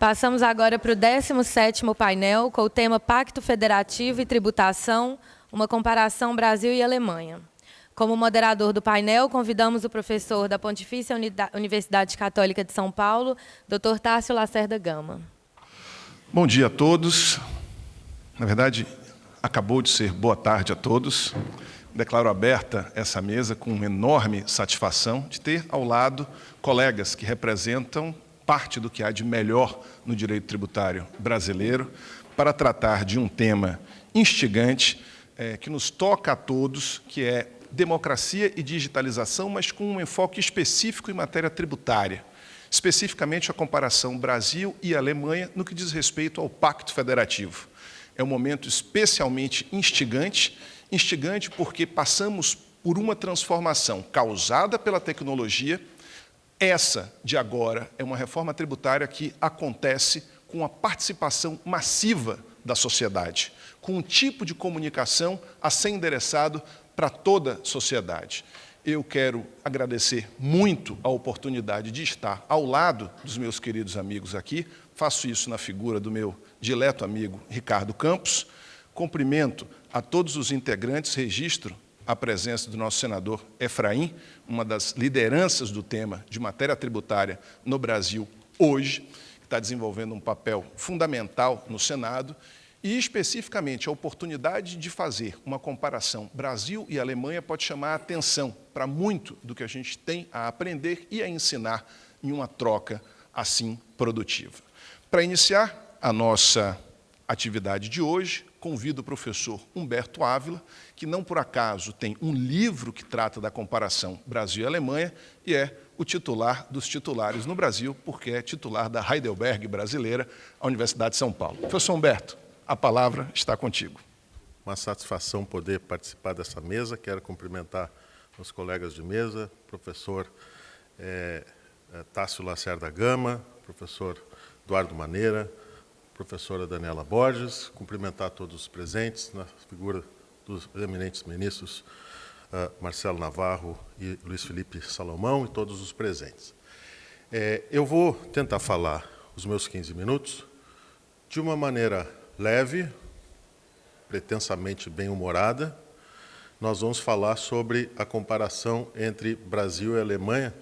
Passamos agora para o 17º painel, com o tema Pacto Federativo e Tributação, uma comparação Brasil e Alemanha. Como moderador do painel, convidamos o professor da Pontifícia Universidade Católica de São Paulo, Dr. Tássio Lacerda Gama. Bom dia a todos. Na verdade, acabou de ser boa tarde a todos. Declaro aberta essa mesa com uma enorme satisfação de ter ao lado colegas que representam parte do que há de melhor no direito tributário brasileiro para tratar de um tema instigante que nos toca a todos, que é democracia e digitalização, mas com um enfoque específico em matéria tributária, especificamente a comparação Brasil e Alemanha no que diz respeito ao Pacto Federativo. É um momento especialmente instigante porque passamos por uma transformação causada pela tecnologia. Essa, de agora, é uma reforma tributária que acontece com a participação massiva da sociedade, com um tipo de comunicação a ser endereçado para toda a sociedade. Eu quero agradecer muito a oportunidade de estar ao lado dos meus queridos amigos aqui. Faço isso na figura do meu dileto amigo Ricardo Campos. Cumprimento a todos os integrantes, registro a presença do nosso senador Efraim, uma das lideranças do tema de matéria tributária no Brasil hoje, que está desenvolvendo um papel fundamental no Senado, e, especificamente, a oportunidade de fazer uma comparação Brasil e Alemanha pode chamar a atenção para muito do que a gente tem a aprender e a ensinar em uma troca assim produtiva. Para iniciar a nossa atividade de hoje, convido o professor Humberto Ávila, que não por acaso tem um livro que trata da comparação Brasil e Alemanha e é o titular dos titulares no Brasil, porque é titular da Heidelberg brasileira, a Universidade de São Paulo. Professor Humberto, a palavra está contigo. Uma satisfação poder participar dessa mesa. Quero cumprimentar os colegas de mesa, professor Tássio Lacerda Gama, professor Eduardo Maneira, professora Daniela Borges, cumprimentar todos os presentes, na figura dos eminentes ministros Marcelo Navarro e Luiz Felipe Salomão e todos os presentes. Eu vou tentar falar os meus 15 minutos de uma maneira leve, pretensamente bem-humorada. Nós vamos falar sobre a comparação entre Brasil e Alemanha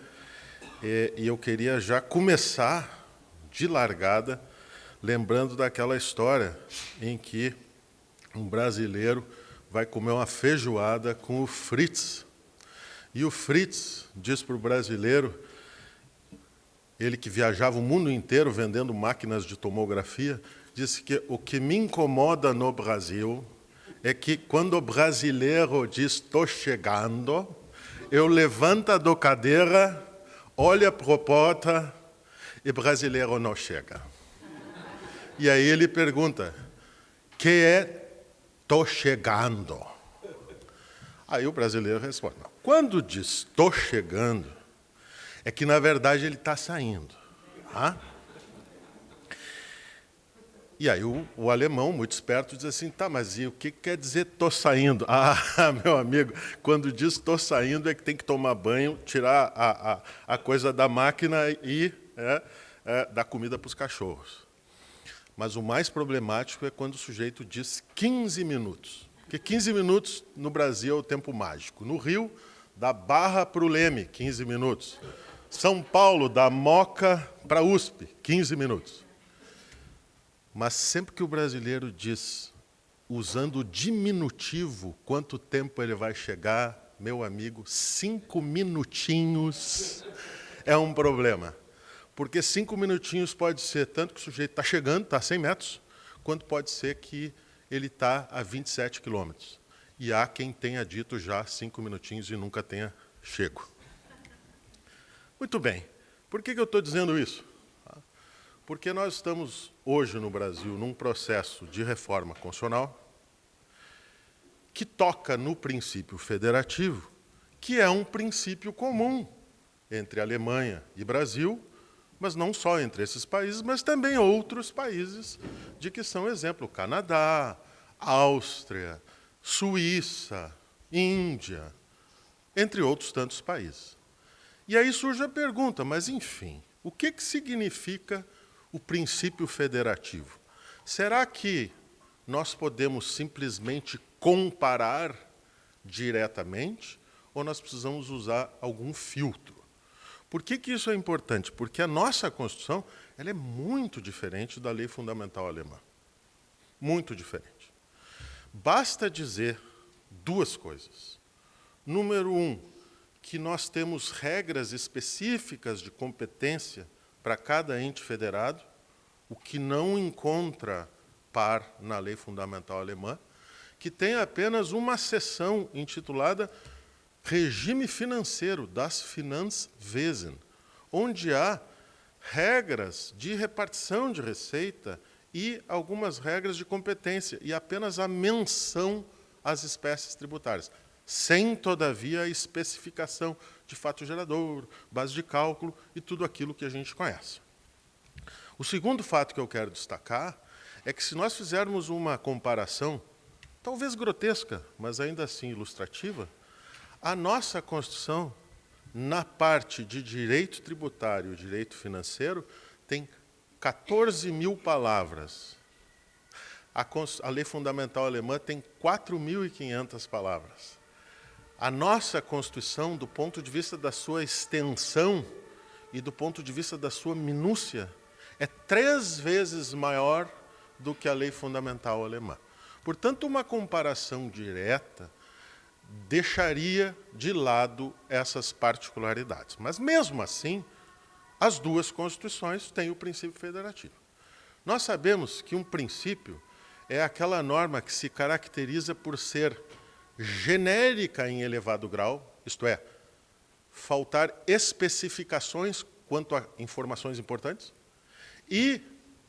e eu queria já começar de largada lembrando daquela história em que um brasileiro vai comer uma feijoada com o Fritz. E o Fritz diz para o brasileiro, ele que viajava o mundo inteiro vendendo máquinas de tomografia, disse que o que me incomoda no Brasil é que quando o brasileiro diz "estou chegando", eu levanto da cadeira, olho para a porta e o brasileiro não chega. E aí ele pergunta, que é "tô chegando"? Aí o brasileiro responde, não, quando diz "tô chegando", é que, na verdade, ele está saindo. Tá? E aí o alemão, muito esperto, diz assim, tá, mas e o que quer dizer "tô saindo"? Ah, meu amigo, quando diz "tô saindo" é que tem que tomar banho, tirar a coisa da máquina e dar comida para os cachorros. Mas o mais problemático é quando o sujeito diz 15 minutos. Porque 15 minutos no Brasil é o tempo mágico. No Rio, da Barra para o Leme, 15 minutos. São Paulo, da Moca para a USP, 15 minutos. Mas sempre que o brasileiro diz, usando o diminutivo, quanto tempo ele vai chegar, meu amigo, 5 minutinhos é um problema. Porque 5 minutinhos pode ser tanto que o sujeito está chegando, está a 100 metros, quanto pode ser que ele está a 27 quilômetros. E há quem tenha dito já 5 minutinhos e nunca tenha chego. Muito bem. Por que eu estou dizendo isso? Porque nós estamos hoje no Brasil num processo de reforma constitucional que toca no princípio federativo, que é um princípio comum entre Alemanha e Brasil, mas não só entre esses países, mas também outros países de que são exemplo, Canadá, Áustria, Suíça, Índia, entre outros tantos países. E aí surge a pergunta, mas enfim, o que significa o princípio federativo. Será que nós podemos simplesmente comparar diretamente ou nós precisamos usar algum filtro? Por que isso é importante? Porque a nossa Constituição ela é muito diferente da Lei Fundamental Alemã. Muito diferente. Basta dizer duas coisas. Número um, que nós temos regras específicas de competência para cada ente federado, o que não encontra par na Lei Fundamental Alemã, que tem apenas uma seção intitulada Regime Financeiro, das Finanzwesen, onde há regras de repartição de receita e algumas regras de competência, e apenas a menção às espécies tributárias, sem, todavia, a especificação de fato gerador, base de cálculo e tudo aquilo que a gente conhece. O segundo fato que eu quero destacar é que, se nós fizermos uma comparação, talvez grotesca, mas ainda assim ilustrativa, a nossa Constituição, na parte de direito tributário e direito financeiro, tem 14.000 palavras. A Lei Fundamental Alemã tem 4.500 palavras. A nossa Constituição, do ponto de vista da sua extensão e do ponto de vista da sua minúcia, é 3 vezes maior do que a Lei Fundamental Alemã. Portanto, uma comparação direta deixaria de lado essas particularidades. Mas, mesmo assim, as duas Constituições têm o princípio federativo. Nós sabemos que um princípio é aquela norma que se caracteriza por ser genérica em elevado grau, isto é, faltar especificações quanto a informações importantes, e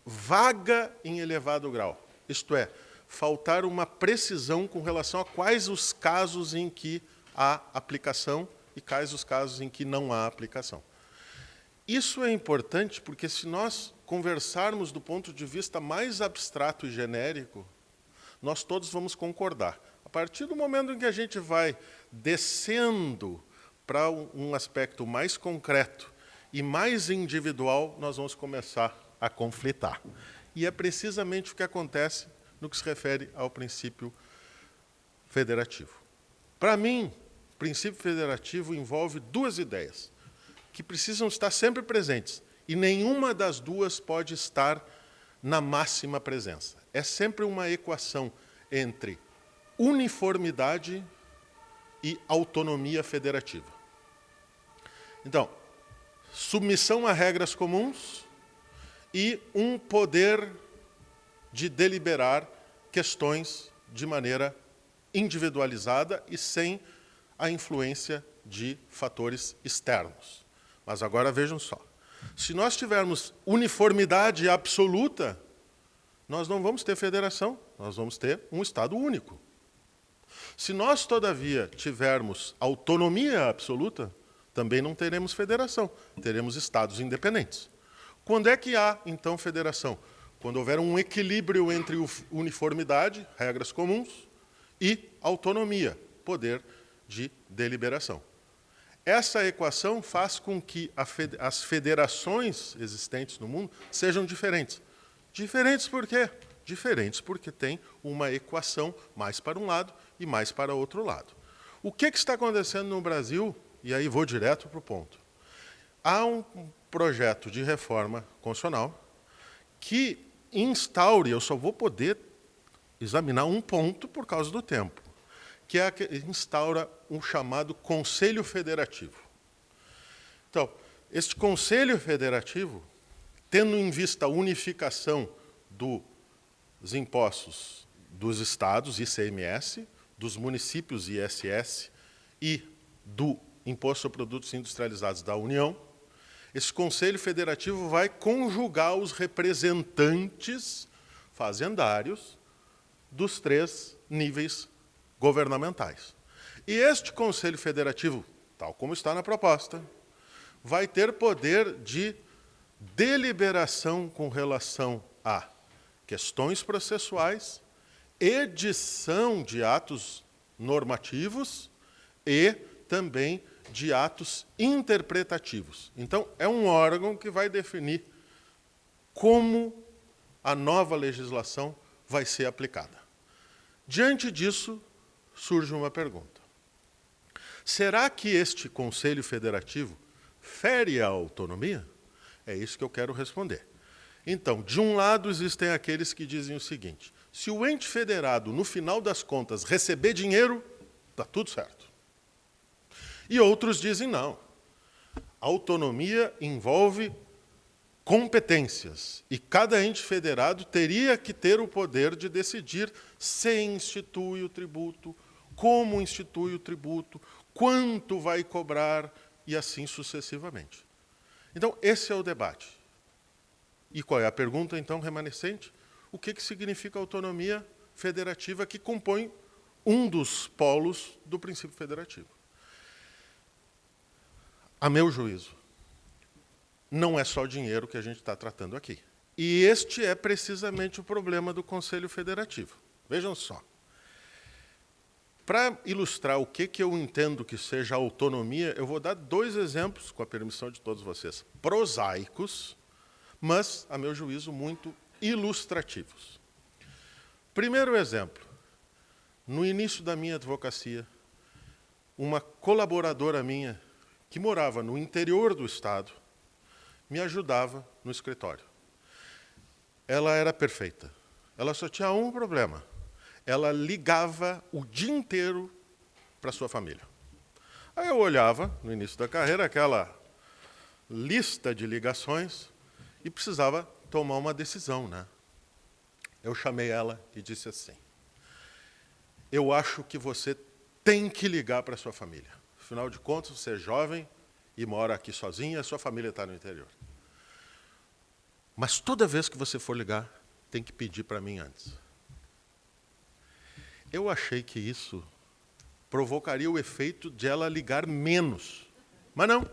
vaga em elevado grau, isto é, faltar uma precisão com relação a quais os casos em que há aplicação e quais os casos em que não há aplicação. Isso é importante porque, se nós conversarmos do ponto de vista mais abstrato e genérico, nós todos vamos concordar. A partir do momento em que a gente vai descendo para um aspecto mais concreto e mais individual, nós vamos começar a conflitar. E é precisamente o que acontece no que se refere ao princípio federativo. Para mim, o princípio federativo envolve duas ideias que precisam estar sempre presentes, e nenhuma das duas pode estar na máxima presença. É sempre uma equação entre uniformidade e autonomia federativa. Então, submissão a regras comuns e um poder de deliberar questões de maneira individualizada e sem a influência de fatores externos. Mas agora vejam só, se nós tivermos uniformidade absoluta, nós não vamos ter federação, nós vamos ter um Estado único. Se nós, todavia, tivermos autonomia absoluta, também não teremos federação, teremos Estados independentes. Quando é que há, então, federação? Quando houver um equilíbrio entre uniformidade, regras comuns, e autonomia, poder de deliberação. Essa equação faz com que as federações existentes no mundo sejam diferentes. Diferentes por quê? Diferentes porque tem uma equação mais para um lado e mais para outro lado. O que está acontecendo no Brasil? E aí vou direto para o ponto. Há um projeto de reforma constitucional que instaure, eu só vou poder examinar um ponto por causa do tempo, que é que instaura um chamado Conselho Federativo. Então, este Conselho Federativo, tendo em vista a unificação dos impostos dos estados, ICMS, dos municípios, ISS, e do Imposto sobre Produtos Industrializados da União, esse Conselho Federativo vai conjugar os representantes fazendários dos 3 níveis governamentais. E este Conselho Federativo, tal como está na proposta, vai ter poder de deliberação com relação a questões processuais, edição de atos normativos e também de atos interpretativos. Então, é um órgão que vai definir como a nova legislação vai ser aplicada. Diante disso, surge uma pergunta. Será que este Conselho Federativo fere a autonomia? É isso que eu quero responder. Então, de um lado, existem aqueles que dizem o seguinte: se o ente federado, no final das contas, receber dinheiro, está tudo certo. E outros dizem não. A autonomia envolve competências, e cada ente federado teria que ter o poder de decidir se institui o tributo, como institui o tributo, quanto vai cobrar, e assim sucessivamente. Então, esse é o debate. E qual é a pergunta, então, remanescente? O que significa autonomia federativa que compõe um dos polos do princípio federativo? A meu juízo, não é só dinheiro que a gente está tratando aqui. E este é precisamente o problema do Conselho Federativo. Vejam só. Para ilustrar o que eu entendo que seja autonomia, eu vou dar 2 exemplos, com a permissão de todos vocês, prosaicos, mas, a meu juízo, muito ilustrativos. Primeiro exemplo. No início da minha advocacia, uma colaboradora minha, que morava no interior do Estado, me ajudava no escritório. Ela era perfeita. Ela só tinha um problema. Ela ligava o dia inteiro para sua família. Aí eu olhava, no início da carreira, aquela lista de ligações e precisava tomar uma decisão, né? Eu chamei ela e disse assim: eu acho que você tem que ligar para sua família. Afinal de contas, você é jovem e mora aqui sozinha, a sua família está no interior. Mas toda vez que você for ligar, tem que pedir para mim antes. Eu achei que isso provocaria o efeito de ela ligar menos. Mas não.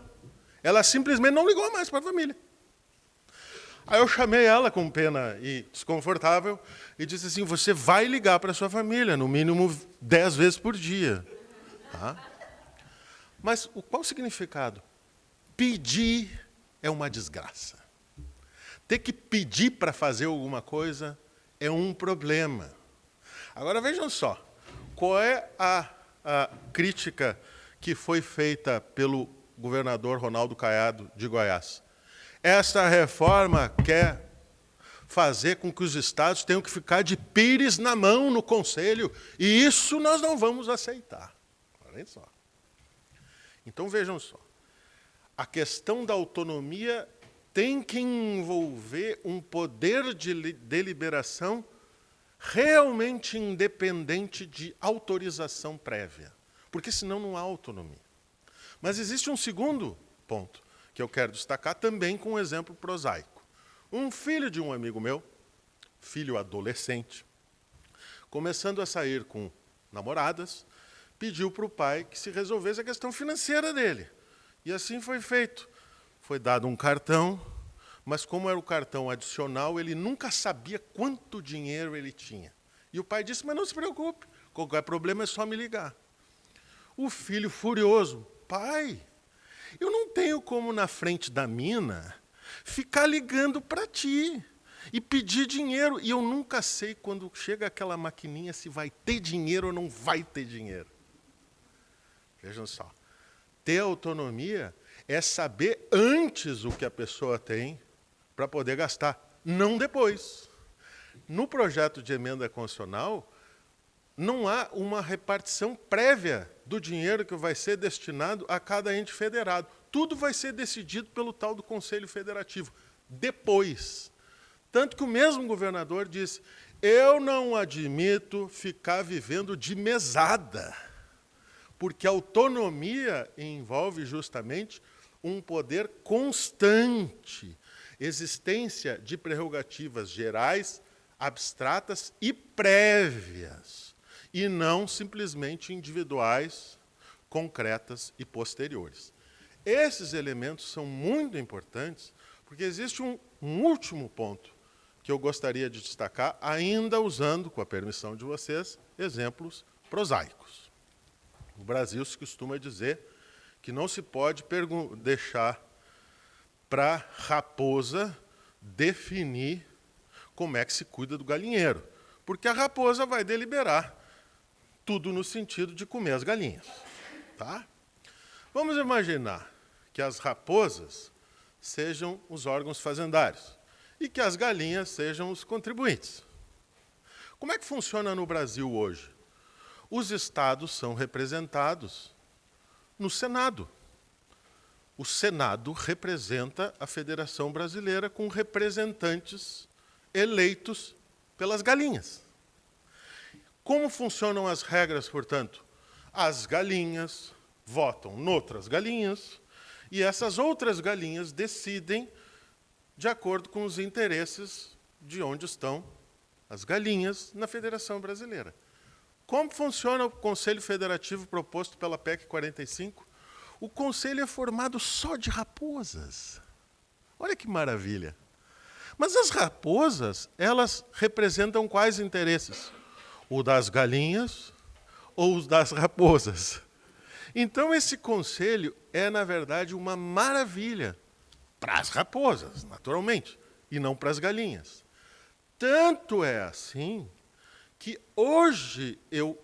Ela simplesmente não ligou mais para a família. Aí eu chamei ela com pena e desconfortável e disse assim: você vai ligar para a sua família, no mínimo 10 vezes por dia. Tá? Mas qual o significado? Pedir é uma desgraça. Ter que pedir para fazer alguma coisa é um problema. Agora, vejam só, qual é a crítica que foi feita pelo governador Ronaldo Caiado de Goiás? Essa reforma quer fazer com que os estados tenham que ficar de pires na mão no Conselho, e isso nós não vamos aceitar. Olhem só. Então, vejam só, a questão da autonomia tem que envolver um poder de deliberação realmente independente de autorização prévia, porque senão não há autonomia. Mas existe um segundo ponto que eu quero destacar também com um exemplo prosaico. Um filho de um amigo meu, filho adolescente, começando a sair com namoradas, pediu para o pai que se resolvesse a questão financeira dele. E assim foi feito. Foi dado um cartão, mas como era o cartão adicional, ele nunca sabia quanto dinheiro ele tinha. E o pai disse: mas não se preocupe, qualquer problema é só me ligar. O filho furioso: pai, eu não tenho como na frente da mina ficar ligando para ti e pedir dinheiro. E eu nunca sei quando chega aquela maquininha se vai ter dinheiro ou não vai ter dinheiro. Vejam só, ter autonomia é saber antes o que a pessoa tem para poder gastar, não depois. No projeto de emenda constitucional, não há uma repartição prévia do dinheiro que vai ser destinado a cada ente federado. Tudo vai ser decidido pelo tal do Conselho Federativo, depois. Tanto que o mesmo governador disse: eu não admito ficar vivendo de mesada, porque a autonomia envolve justamente um poder constante, existência de prerrogativas gerais, abstratas e prévias, e não simplesmente individuais, concretas e posteriores. Esses elementos são muito importantes, porque existe um último ponto que eu gostaria de destacar, ainda usando, com a permissão de vocês, exemplos prosaicos. No Brasil se costuma dizer que não se pode deixar para raposa definir como é que se cuida do galinheiro, porque a raposa vai deliberar tudo no sentido de comer as galinhas. Tá? Vamos imaginar que as raposas sejam os órgãos fazendários e que as galinhas sejam os contribuintes. Como é que funciona no Brasil hoje? Os estados são representados no Senado. O Senado representa a Federação Brasileira com representantes eleitos pelas galinhas. Como funcionam as regras, portanto? As galinhas votam noutras galinhas e essas outras galinhas decidem de acordo com os interesses de onde estão as galinhas na Federação Brasileira. Como funciona o Conselho Federativo proposto pela PEC 45? O Conselho é formado só de raposas. Olha que maravilha. Mas as raposas, elas representam quais interesses? O das galinhas ou os das raposas? Então, esse conselho é, na verdade, uma maravilha para as raposas, naturalmente, e não para as galinhas. Tanto é assim que hoje eu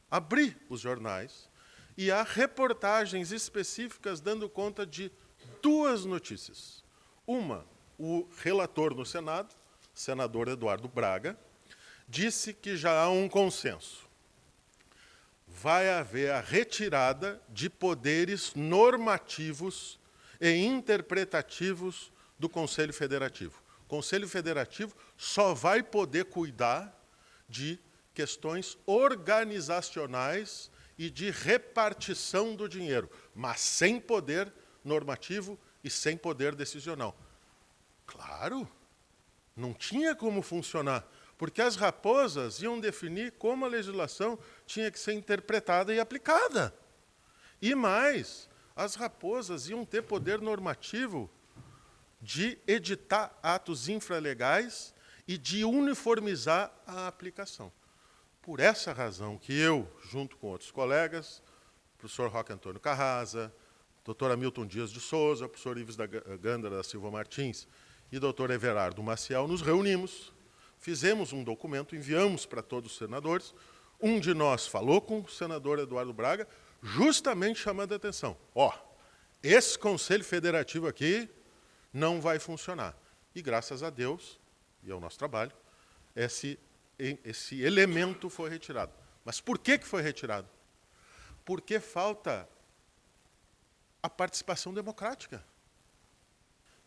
abri os jornais e há reportagens específicas dando conta de duas notícias. Uma, o relator no Senado, senador Eduardo Braga, disse que já há um consenso. Vai haver a retirada de poderes normativos e interpretativos do Conselho Federativo. O Conselho Federativo só vai poder cuidar de questões organizacionais e de repartição do dinheiro, mas sem poder normativo e sem poder decisional. Claro, não tinha como funcionar, porque as raposas iam definir como a legislação tinha que ser interpretada e aplicada. E mais, as raposas iam ter poder normativo de editar atos infralegais e de uniformizar a aplicação. Por essa razão que eu, junto com outros colegas, professor Roque Antônio Carrasa, doutor Hamilton Dias de Souza, professor Ives da Gândara da Silva Martins e doutor Everardo Maciel, nos reunimos, fizemos um documento, enviamos para todos os senadores. Um de nós falou com o senador Eduardo Braga, justamente chamando a atenção. Esse Conselho Federativo aqui não vai funcionar. E, graças a Deus, e ao nosso trabalho, esse elemento foi retirado. Mas por que foi retirado? Porque falta a participação democrática.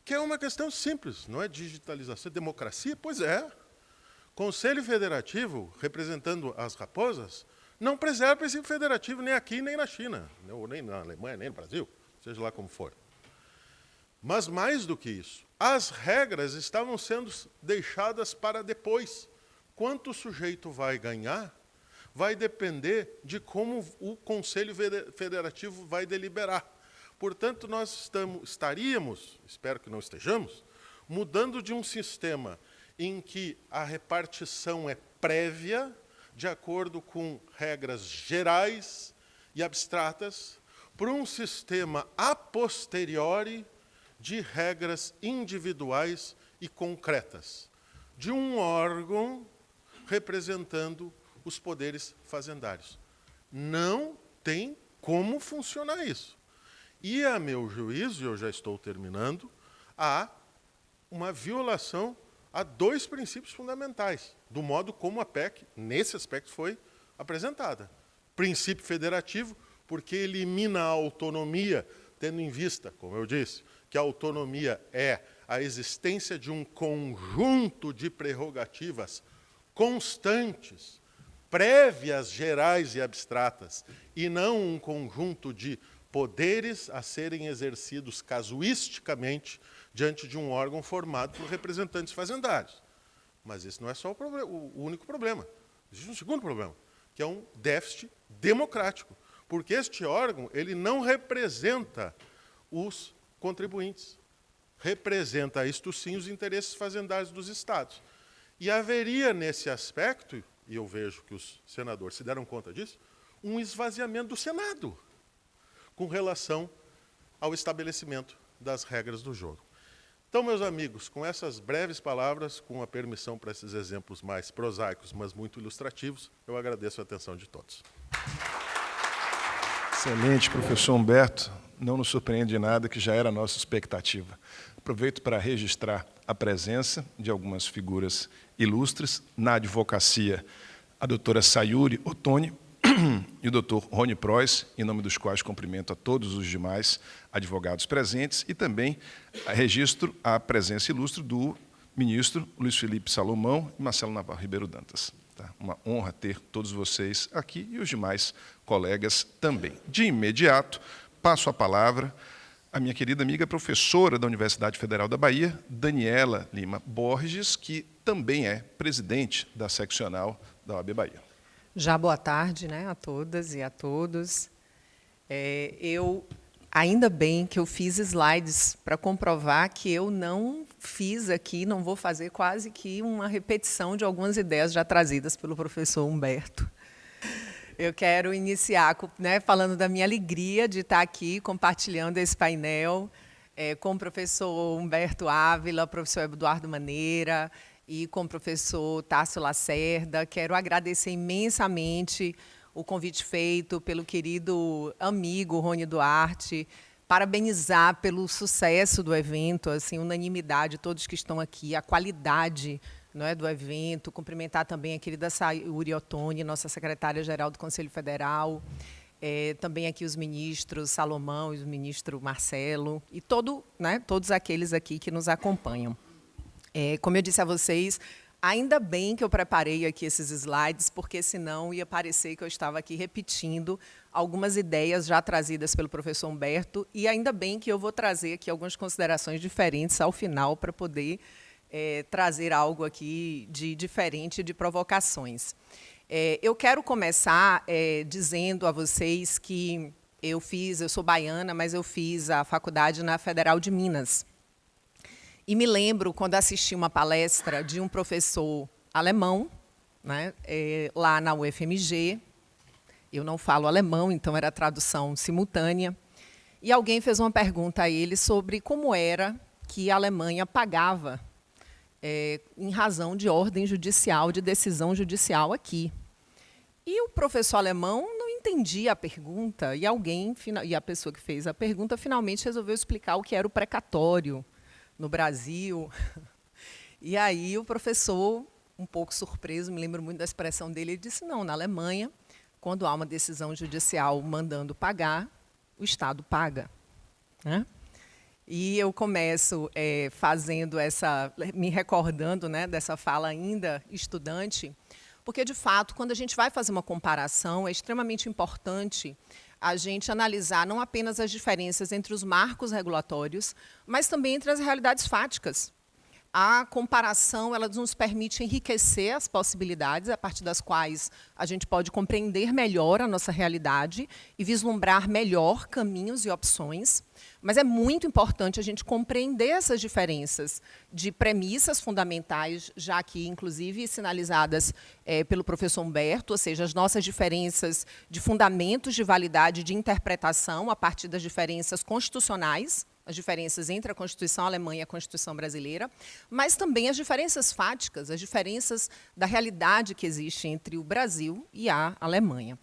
Que é uma questão simples, não é digitalização, é democracia? Pois é. Conselho Federativo, representando as raposas, não preserva o princípio federativo nem aqui, nem na China, ou nem na Alemanha, nem no Brasil, seja lá como for. Mas, mais do que isso, as regras estavam sendo deixadas para depois. Quanto o sujeito vai ganhar vai depender de como o Conselho Federativo vai deliberar. Portanto, nós estaríamos, espero que não estejamos, mudando de um sistema em que a repartição é prévia, de acordo com regras gerais e abstratas, para um sistema a posteriori de regras individuais e concretas, de um órgão representando os poderes fazendários. Não tem como funcionar isso. E, a meu juízo, e eu já estou terminando, há uma violação a dois princípios fundamentais, do modo como a PEC, nesse aspecto, foi apresentada. Princípio federativo, porque elimina a autonomia, tendo em vista, como eu disse, que a autonomia é a existência de um conjunto de prerrogativas constantes, prévias, gerais e abstratas, e não um conjunto de poderes a serem exercidos casuisticamente diante de um órgão formado por representantes fazendários. Mas esse não é só o único problema. Existe um segundo problema, que é um déficit democrático, porque este órgão ele não representa os contribuintes, representa, isto sim, os interesses fazendários dos estados. E haveria nesse aspecto, e eu vejo que os senadores se deram conta disso, um esvaziamento do Senado com relação ao estabelecimento das regras do jogo. Então, meus amigos, com essas breves palavras, com a permissão para esses exemplos mais prosaicos, mas muito ilustrativos, eu agradeço a atenção de todos. Excelente, professor Humberto. Não nos surpreende de nada, que já era a nossa expectativa. Aproveito para registrar a presença de algumas figuras ilustres na advocacia, a doutora Sayuri Ottoni e o doutor Rony Preuss, em nome dos quais cumprimento a todos os demais advogados presentes, e também registro a presença ilustre do ministro Luiz Felipe Salomão e Marcelo Navarro Ribeiro Dantas. Tá? Uma honra ter todos vocês aqui e os demais colegas também. De imediato, passo a palavra à minha querida amiga professora da Universidade Federal da Bahia, Daniela Lima Borges, que também é presidente da seccional da OAB Bahia. Já boa tarde, né, a todas e a todos. Ainda bem que eu fiz slides para comprovar que eu não fiz aqui, não vou fazer quase que uma repetição de algumas ideias já trazidas pelo professor Humberto. Eu quero iniciar falando da minha alegria de estar aqui compartilhando esse painel com o professor Humberto Ávila, professor Eduardo Maneira, e com o professor Tássio Lacerda. Quero agradecer imensamente o convite feito pelo querido amigo Rony Duarte, parabenizar pelo sucesso do evento, assim, unanimidade, todos que estão aqui, a qualidade, não é, do evento, cumprimentar também a querida Sayuri Ottoni, nossa secretária-geral do Conselho Federal, também aqui os ministros Salomão e o ministro Marcelo, e todos aqueles aqui que nos acompanham. Como eu disse a vocês, ainda bem que eu preparei aqui esses slides, porque senão ia parecer que eu estava aqui repetindo algumas ideias já trazidas pelo professor Humberto, e ainda bem que eu vou trazer aqui algumas considerações diferentes ao final para poder trazer algo aqui de diferente, de provocações. Eu quero começar dizendo a vocês que eu sou baiana, mas eu fiz a faculdade na Federal de Minas. E me lembro quando assisti uma palestra de um professor alemão, né, lá na UFMG. Eu não falo alemão, então era tradução simultânea. E alguém fez uma pergunta a ele sobre como era que a Alemanha pagava em razão de ordem judicial, de decisão judicial aqui. E o professor alemão não entendia a pergunta, e a pessoa que fez a pergunta finalmente resolveu explicar o que era o precatório no Brasil. E aí o professor, um pouco surpreso, me lembro muito da expressão dele, ele disse, não, na Alemanha, quando há uma decisão judicial mandando pagar, o Estado paga. E eu começo me recordando, né, dessa fala ainda estudante, porque, de fato, quando a gente vai fazer uma comparação, é extremamente importante a gente analisar não apenas as diferenças entre os marcos regulatórios, mas também entre as realidades fáticas. A comparação ela nos permite enriquecer as possibilidades a partir das quais a gente pode compreender melhor a nossa realidade e vislumbrar melhor caminhos e opções. Mas é muito importante a gente compreender essas diferenças de premissas fundamentais, já aqui, inclusive, sinalizadas pelo professor Humberto, ou seja, as nossas diferenças de fundamentos de validade de interpretação a partir das diferenças constitucionais, as diferenças entre a Constituição alemã e a Constituição brasileira, mas também as diferenças fáticas, as diferenças da realidade que existe entre o Brasil e a Alemanha.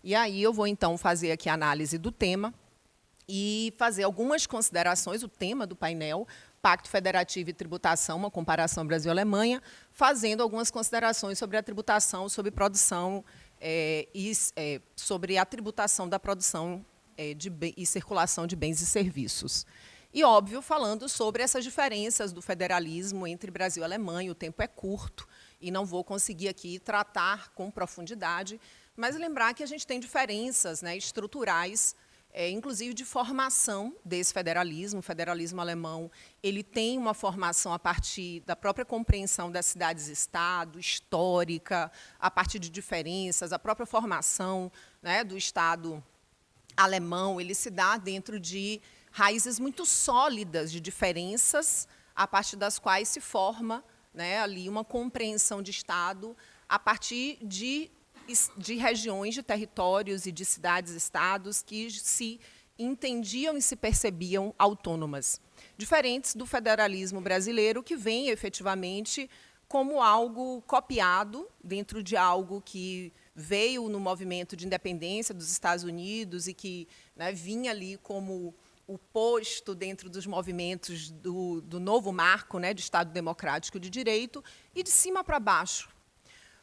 E aí eu vou, então, fazer aqui a análise do tema e fazer algumas considerações, o tema do painel, Pacto Federativo e Tributação, uma comparação Brasil-Alemanha, fazendo algumas considerações sobre a tributação, sobre produção sobre a tributação da produção e circulação de bens e serviços. E, óbvio, falando sobre essas diferenças do federalismo entre Brasil e Alemanha. O tempo é curto e não vou conseguir aqui tratar com profundidade, mas lembrar que a gente tem diferenças, né, estruturais, inclusive de formação desse federalismo. O federalismo alemão ele tem uma formação a partir da própria compreensão das cidades-estado, histórica, a partir de diferenças, a própria formação, né, do Estado alemão, ele se dá dentro de raízes muito sólidas de diferenças, a partir das quais se forma, né, ali uma compreensão de Estado a partir de regiões, de territórios e de cidades-estados que se entendiam e se percebiam autônomas. diferentes do federalismo brasileiro, que vem efetivamente como algo copiado dentro de algo que veio no movimento de independência dos Estados Unidos e que, né, vinha ali como o posto dentro dos movimentos do novo marco, né, de Estado Democrático de Direito, e de cima para baixo.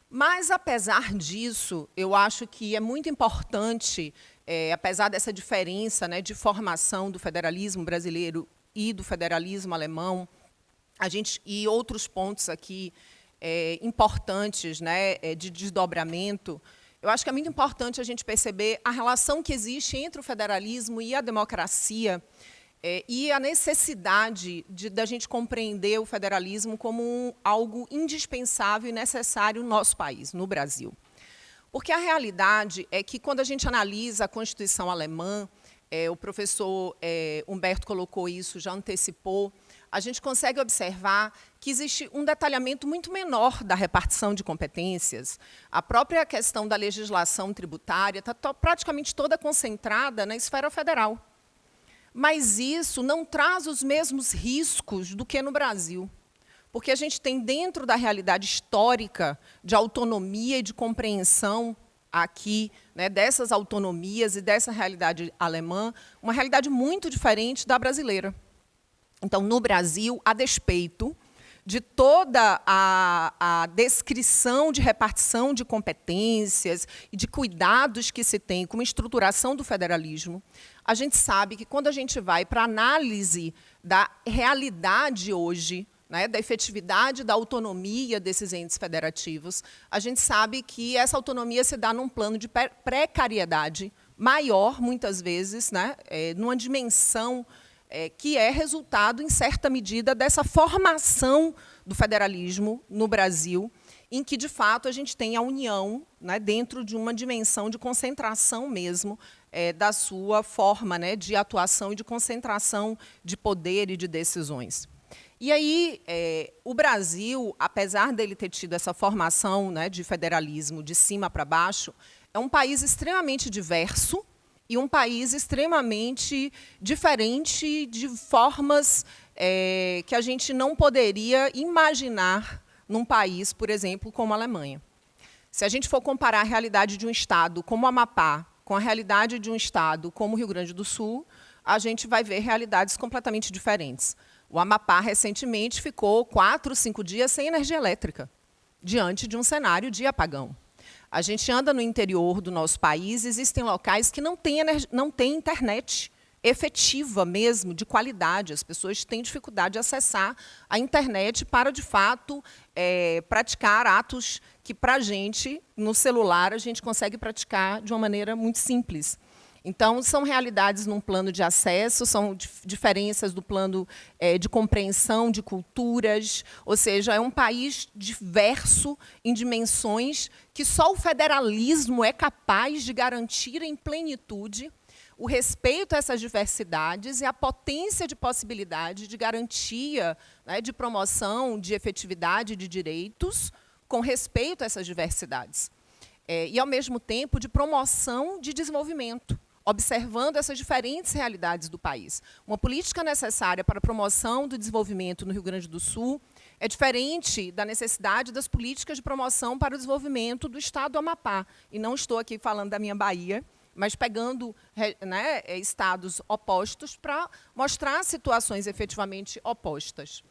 Mas, apesar disso, eu acho que é muito importante, apesar dessa diferença, né, de formação do federalismo brasileiro e do federalismo alemão, e outros pontos aqui importantes, né, de desdobramento, eu acho que é muito importante a gente perceber a relação que existe entre o federalismo e a democracia, e a necessidade da gente compreender o federalismo como algo indispensável e necessário no nosso país, no Brasil. Porque a realidade é que, quando a gente analisa a Constituição alemã, o professor Humberto colocou isso, já antecipou, a gente consegue observar que existe um detalhamento muito menor da repartição de competências. A própria questão da legislação tributária está praticamente toda concentrada na esfera federal. Mas isso não traz os mesmos riscos do que no Brasil, porque a gente tem, dentro da realidade histórica de autonomia e de compreensão aqui, né, dessas autonomias e dessa realidade alemã, uma realidade muito diferente da brasileira. Então, no Brasil, a despeito de toda a descrição de repartição de competências e de cuidados que se tem com a estruturação do federalismo, a gente sabe que, quando a gente vai para a análise da realidade hoje, né, da efetividade da autonomia desses entes federativos, a gente sabe que essa autonomia se dá num plano de precariedade maior, muitas vezes, né, numa dimensão que é resultado, em certa medida, dessa formação do federalismo no Brasil, em que, de fato, a gente tem a união, né, dentro de uma dimensão de concentração mesmo da sua forma, né, de atuação e de concentração de poder e de decisões. E aí, o Brasil, apesar dele ter tido essa formação, né, de federalismo de cima para baixo, é um país extremamente diverso, e um país extremamente diferente, de formas que a gente não poderia imaginar num país, por exemplo, como a Alemanha. Se a gente for comparar a realidade de um estado como o Amapá com a realidade de um estado como o Rio Grande do Sul, a gente vai ver realidades completamente diferentes. O Amapá, recentemente, ficou 4, 5 dias sem energia elétrica, diante de um cenário de apagão. A gente anda no interior do nosso país, existem locais que não têm internet efetiva mesmo, de qualidade. As pessoas têm dificuldade de acessar a internet para, de fato, praticar atos que, para a gente, no celular, a gente consegue praticar de uma maneira muito simples. Então, são realidades num plano de acesso, são diferenças do plano de compreensão de culturas, ou seja, é um país diverso em dimensões que só o federalismo é capaz de garantir em plenitude o respeito a essas diversidades e a potência de possibilidade de garantia, né, de promoção, de efetividade de direitos com respeito a essas diversidades. E, ao mesmo tempo, de promoção de desenvolvimento, observando essas diferentes realidades do país. Uma política necessária para a promoção do desenvolvimento no Rio Grande do Sul é diferente da necessidade das políticas de promoção para o desenvolvimento do estado do Amapá. E não estou aqui falando da minha Bahia, mas pegando, né, estados opostos para mostrar situações efetivamente opostas.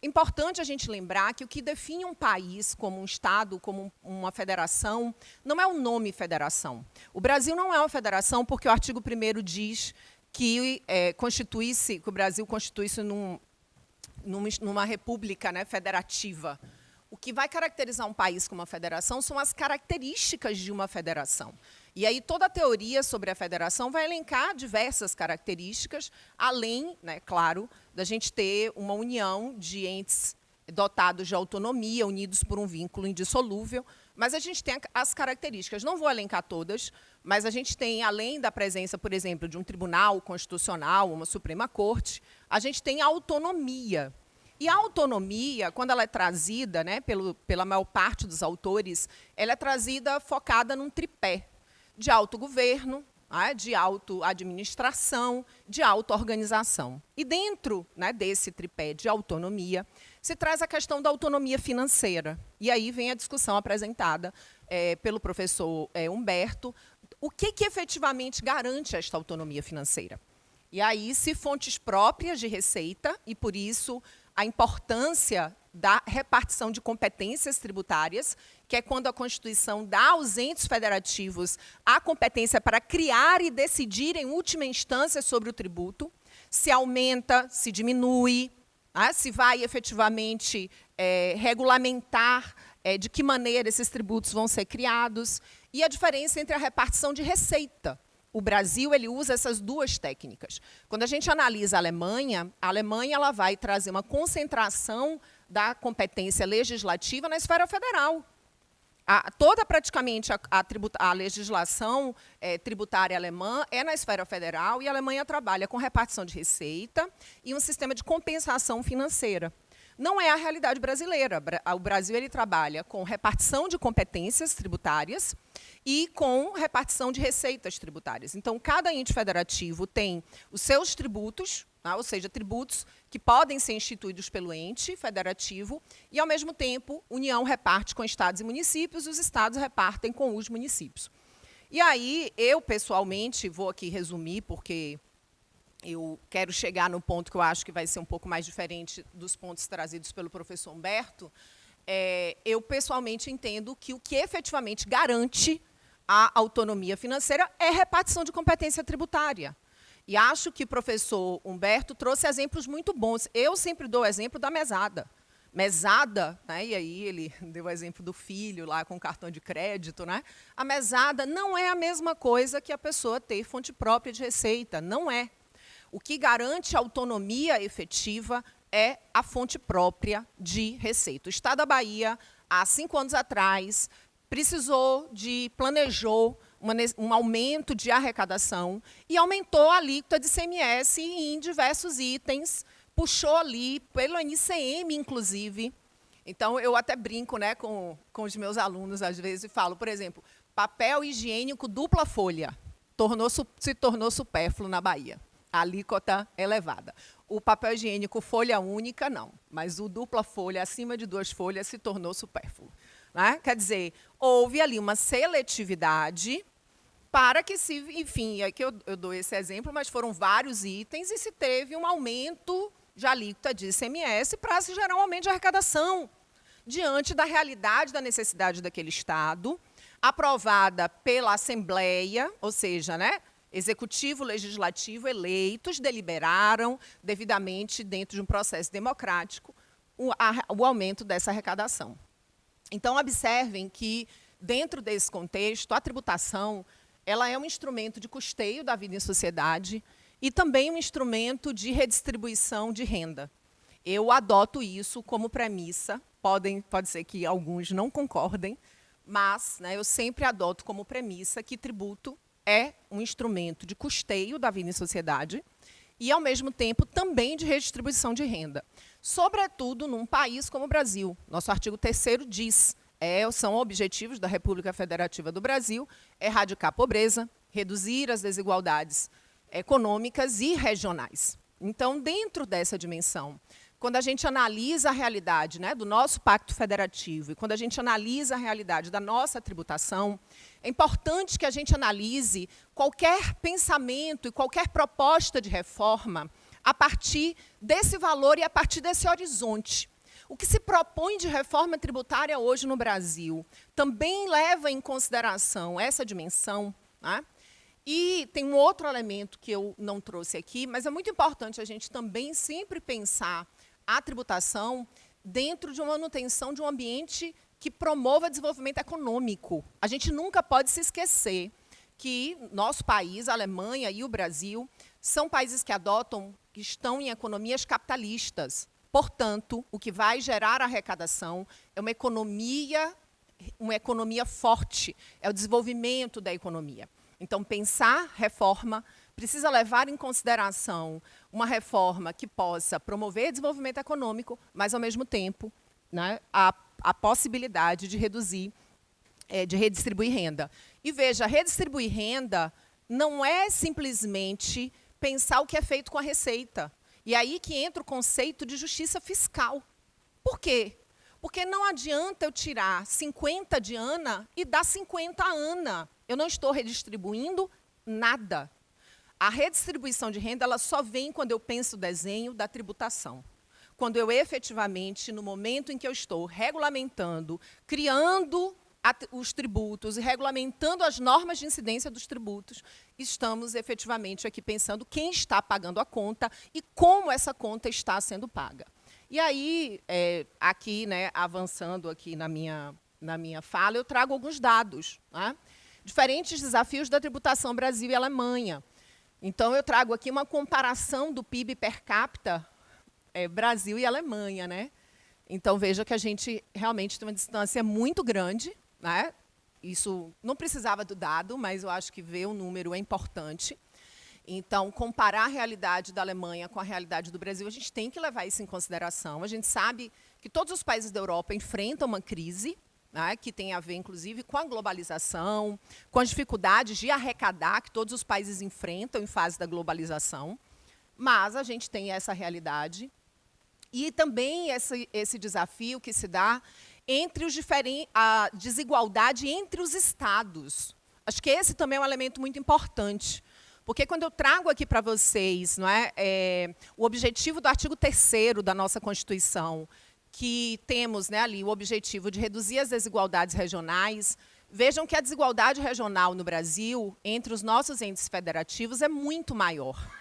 Importante a gente lembrar que o que define um país como um estado, como uma federação, não é o nome federação. O Brasil não é uma federação porque o artigo 1º diz que o Brasil constitui-se numa república, né, federativa. O que vai caracterizar um país como uma federação são as características de uma federação. E aí toda a teoria sobre a federação vai elencar diversas características, além, né, claro, da gente ter uma união de entes dotados de autonomia, unidos por um vínculo indissolúvel, mas a gente tem as características. Não vou elencar todas, mas a gente tem, além da presença, por exemplo, de um tribunal constitucional, uma Suprema Corte, a gente tem a autonomia. E a autonomia, quando ela é trazida, né, pela maior parte dos autores, ela é trazida focada num tripé de autogoverno, de auto-administração, de auto-organização. E dentro, né, desse tripé de autonomia, se traz a questão da autonomia financeira. E aí vem a discussão apresentada pelo professor Humberto, o que efetivamente garante esta autonomia financeira. E aí, se fontes próprias de receita, e por isso a importância da repartição de competências tributárias, que é quando a Constituição dá aos entes federativos a competência para criar e decidir, em última instância, sobre o tributo, se aumenta, se diminui, se vai efetivamente regulamentar de que maneira esses tributos vão ser criados, e a diferença entre a repartição de receita. O Brasil ele usa essas duas técnicas. Quando a gente analisa a Alemanha ela vai trazer uma concentração da competência legislativa na esfera federal. Praticamente a legislação tributária alemã é na esfera federal, e a Alemanha trabalha com repartição de receita e um sistema de compensação financeira. Não é a realidade brasileira. O Brasil ele trabalha com repartição de competências tributárias e com repartição de receitas tributárias. Então, cada ente federativo tem os seus tributos, ou seja, tributos que podem ser instituídos pelo ente federativo, e, ao mesmo tempo, a União reparte com estados e municípios, e os estados repartem com os municípios. E aí, eu, pessoalmente, vou aqui resumir, porque eu quero chegar no ponto que eu acho que vai ser um pouco mais diferente dos pontos trazidos pelo professor Humberto. Eu, pessoalmente, entendo que o que efetivamente garante a autonomia financeira é a repartição de competência tributária. E acho que o professor Humberto trouxe exemplos muito bons. Eu sempre dou o exemplo da mesada. Mesada, né, e aí ele deu o exemplo do filho lá com cartão de crédito, né? A mesada não é a mesma coisa que a pessoa ter fonte própria de receita, não é. O que garante a autonomia efetiva é a fonte própria de receita. O Estado da Bahia, há 5 anos atrás, planejou um aumento de arrecadação e aumentou a alíquota de ICMS em diversos itens, puxou ali, pelo NCM, inclusive. Então, eu até brinco, né, com os meus alunos, às vezes, e falo, por exemplo, papel higiênico dupla folha se tornou supérfluo na Bahia. A alíquota elevada. O papel higiênico folha única, não. Mas o dupla folha, acima de 2 folhas, se tornou supérfluo. Né? Quer dizer, houve ali uma seletividade para que se... Enfim, aqui eu dou esse exemplo, mas foram vários itens e se teve um aumento de alíquota de ICMS para se gerar um aumento de arrecadação diante da realidade da necessidade daquele Estado, aprovada pela Assembleia, ou seja, né, Executivo, Legislativo, eleitos, deliberaram devidamente, dentro de um processo democrático, o aumento dessa arrecadação. Então, observem que, dentro desse contexto, a tributação ela é um instrumento de custeio da vida em sociedade e também um instrumento de redistribuição de renda. Eu adoto isso como premissa, pode ser que alguns não concordem, mas, né, eu sempre adoto como premissa que tributo é um instrumento de custeio da vida em sociedade e, ao mesmo tempo, também de redistribuição de renda. Sobretudo num país como o Brasil. Nosso artigo 3º diz, são objetivos da República Federativa do Brasil, erradicar a pobreza, reduzir as desigualdades econômicas e regionais. Então, dentro dessa dimensão, quando a gente analisa a realidade, né, do nosso pacto federativo e quando a gente analisa a realidade da nossa tributação, é importante que a gente analise qualquer pensamento e qualquer proposta de reforma a partir desse valor e a partir desse horizonte. O que se propõe de reforma tributária hoje no Brasil também leva em consideração essa dimensão, né? E tem um outro elemento que eu não trouxe aqui, mas é muito importante a gente também sempre pensar a tributação dentro de uma manutenção de um ambiente que promova desenvolvimento econômico. A gente nunca pode se esquecer que nosso país, a Alemanha e o Brasil, são países que estão em economias capitalistas. Portanto, o que vai gerar arrecadação é uma economia forte, é o desenvolvimento da economia. Então, pensar reforma precisa levar em consideração uma reforma que possa promover desenvolvimento econômico, mas, ao mesmo tempo, né, a possibilidade de reduzir, de redistribuir renda. E veja, redistribuir renda não é simplesmente pensar o que é feito com a receita. E aí que entra o conceito de justiça fiscal. Por quê? Porque não adianta eu tirar 50 de Ana e dar 50 a Ana. Eu não estou redistribuindo nada. A redistribuição de renda ela só vem quando eu penso o desenho da tributação. Quando eu efetivamente, no momento em que eu estou regulamentando, criando os tributos e regulamentando as normas de incidência dos tributos, estamos efetivamente aqui pensando quem está pagando a conta e como essa conta está sendo paga. E aí, aqui, né, avançando aqui na minha fala, eu trago alguns dados, né? Diferentes desafios da tributação Brasil e Alemanha. Então, eu trago aqui uma comparação do PIB per capita Brasil e Alemanha, né? Então, veja que a gente realmente tem uma distância muito grande, né? Isso não precisava do dado, mas eu acho que ver o número é importante. Então, comparar a realidade da Alemanha com a realidade do Brasil, a gente tem que levar isso em consideração. A gente sabe que todos os países da Europa enfrentam uma crise, né, que tem a ver, inclusive, com a globalização, com as dificuldades de arrecadar que todos os países enfrentam em fase da globalização. Mas a gente tem essa realidade. E também esse desafio que se dá entre a desigualdade entre os estados. Acho que esse também é um elemento muito importante. Porque quando eu trago aqui para vocês, não é, o objetivo do artigo 3º da nossa Constituição, que temos, né, ali o objetivo de reduzir as desigualdades regionais, vejam que a desigualdade regional no Brasil, entre os nossos entes federativos, é muito maior.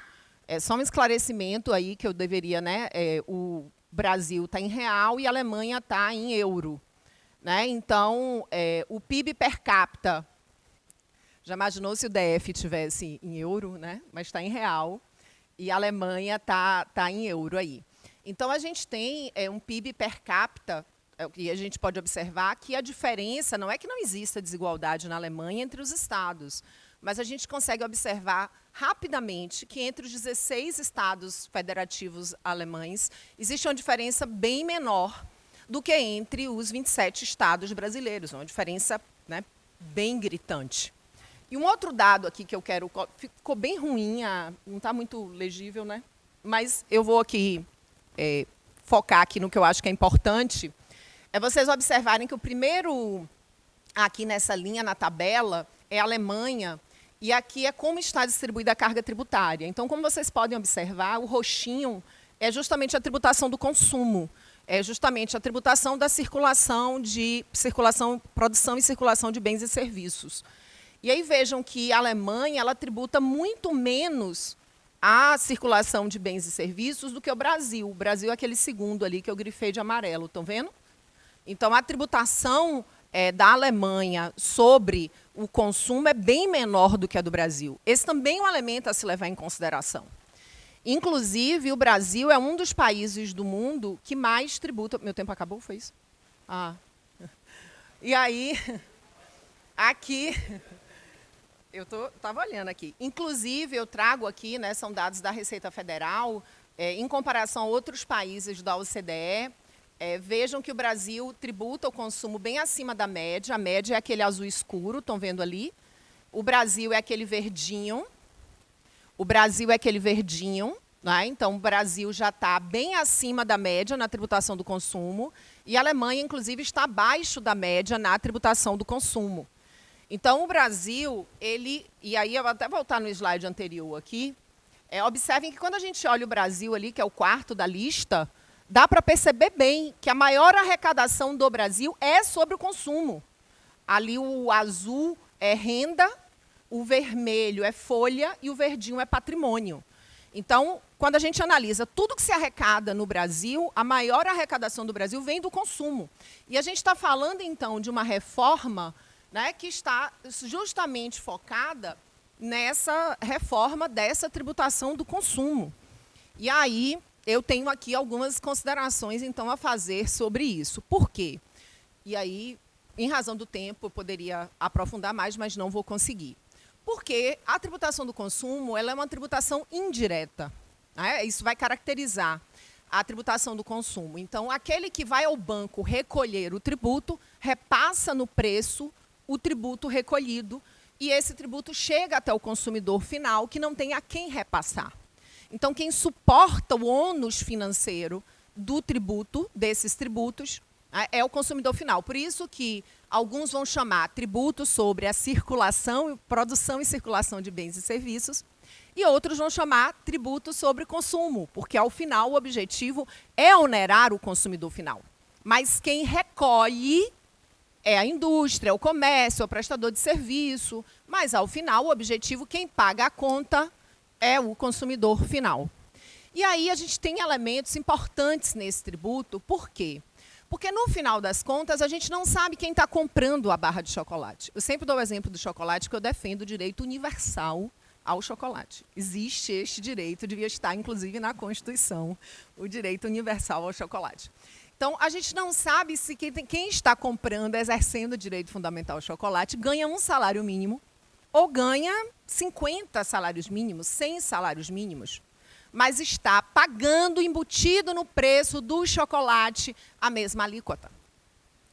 É só um esclarecimento aí que eu deveria, né? O Brasil está em real e a Alemanha está em euro, né? Então, o PIB per capita, já imaginou se o DF tivesse em euro, né? Mas está em real e a Alemanha tá em euro aí. Então, a gente tem um PIB per capita, e a gente pode observar que a diferença não é que não exista desigualdade na Alemanha entre os estados, mas a gente consegue observar rapidamente que entre os 16 estados federativos alemães existe uma diferença bem menor do que entre os 27 estados brasileiros, uma diferença, né, bem gritante. E um outro dado aqui que eu quero... Ficou bem ruim, não está muito legível, né? Mas eu vou aqui focar aqui no que eu acho que é importante, é vocês observarem que o primeiro, aqui nessa linha, na tabela, é a Alemanha, e aqui é como está distribuída a carga tributária. Então, como vocês podem observar, o roxinho é justamente a tributação do consumo, é justamente a tributação da produção e circulação de bens e serviços. E aí vejam que a Alemanha ela tributa muito menos a circulação de bens e serviços do que o Brasil. O Brasil é aquele segundo ali que eu grifei de amarelo, estão vendo? Então, a tributação da Alemanha sobre o consumo é bem menor do que a do Brasil. Esse também é um elemento a se levar em consideração. Inclusive, o Brasil é um dos países do mundo que mais tributa... Meu tempo acabou, foi isso? Ah. E aí, aqui... Eu estava olhando aqui. Inclusive, eu trago aqui, né, são dados da Receita Federal, em comparação a outros países da OCDE, vejam que o Brasil tributa o consumo bem acima da média. A média é aquele azul escuro, estão vendo ali. O Brasil é aquele verdinho. O Brasil é aquele verdinho, né? Então, o Brasil já está bem acima da média na tributação do consumo. E a Alemanha, inclusive, está abaixo da média na tributação do consumo. Então, o Brasil, e aí eu vou até voltar no slide anterior aqui, observem que quando a gente olha o Brasil ali, que é o quarto da lista, dá para perceber bem que a maior arrecadação do Brasil é sobre o consumo. Ali o azul é renda, o vermelho é folha e o verdinho é patrimônio. Então, quando a gente analisa tudo que se arrecada no Brasil, a maior arrecadação do Brasil vem do consumo. E a gente está falando, então, de uma reforma, né, que está justamente focada nessa reforma dessa tributação do consumo. E aí, eu tenho aqui algumas considerações, então, a fazer sobre isso. Por quê? E aí, em razão do tempo, eu poderia aprofundar mais, mas não vou conseguir. Porque a tributação do consumo ela é uma tributação indireta, né? Isso vai caracterizar a tributação do consumo. Então, aquele que vai ao banco recolher o tributo, repassa no preço o tributo recolhido, e esse tributo chega até o consumidor final, que não tem a quem repassar. Então, quem suporta o ônus financeiro do tributo, desses tributos, é o consumidor final. Por isso que alguns vão chamar tributo sobre a circulação, produção e circulação de bens e serviços, e outros vão chamar tributo sobre consumo, porque, ao final, o objetivo é onerar o consumidor final. Mas quem recolhe é a indústria, o comércio, o prestador de serviço, mas, ao final, o objetivo, quem paga a conta, é o consumidor final. E aí a gente tem elementos importantes nesse tributo. Por quê? Porque, no final das contas, a gente não sabe quem está comprando a barra de chocolate. Eu sempre dou o exemplo do chocolate, que eu defendo o direito universal ao chocolate. Existe este direito, devia estar, inclusive, na Constituição, o direito universal ao chocolate. Então, a gente não sabe se quem está comprando, exercendo o direito fundamental ao chocolate, ganha um salário mínimo ou ganha 50 salários mínimos, 100 salários mínimos, mas está pagando embutido no preço do chocolate a mesma alíquota.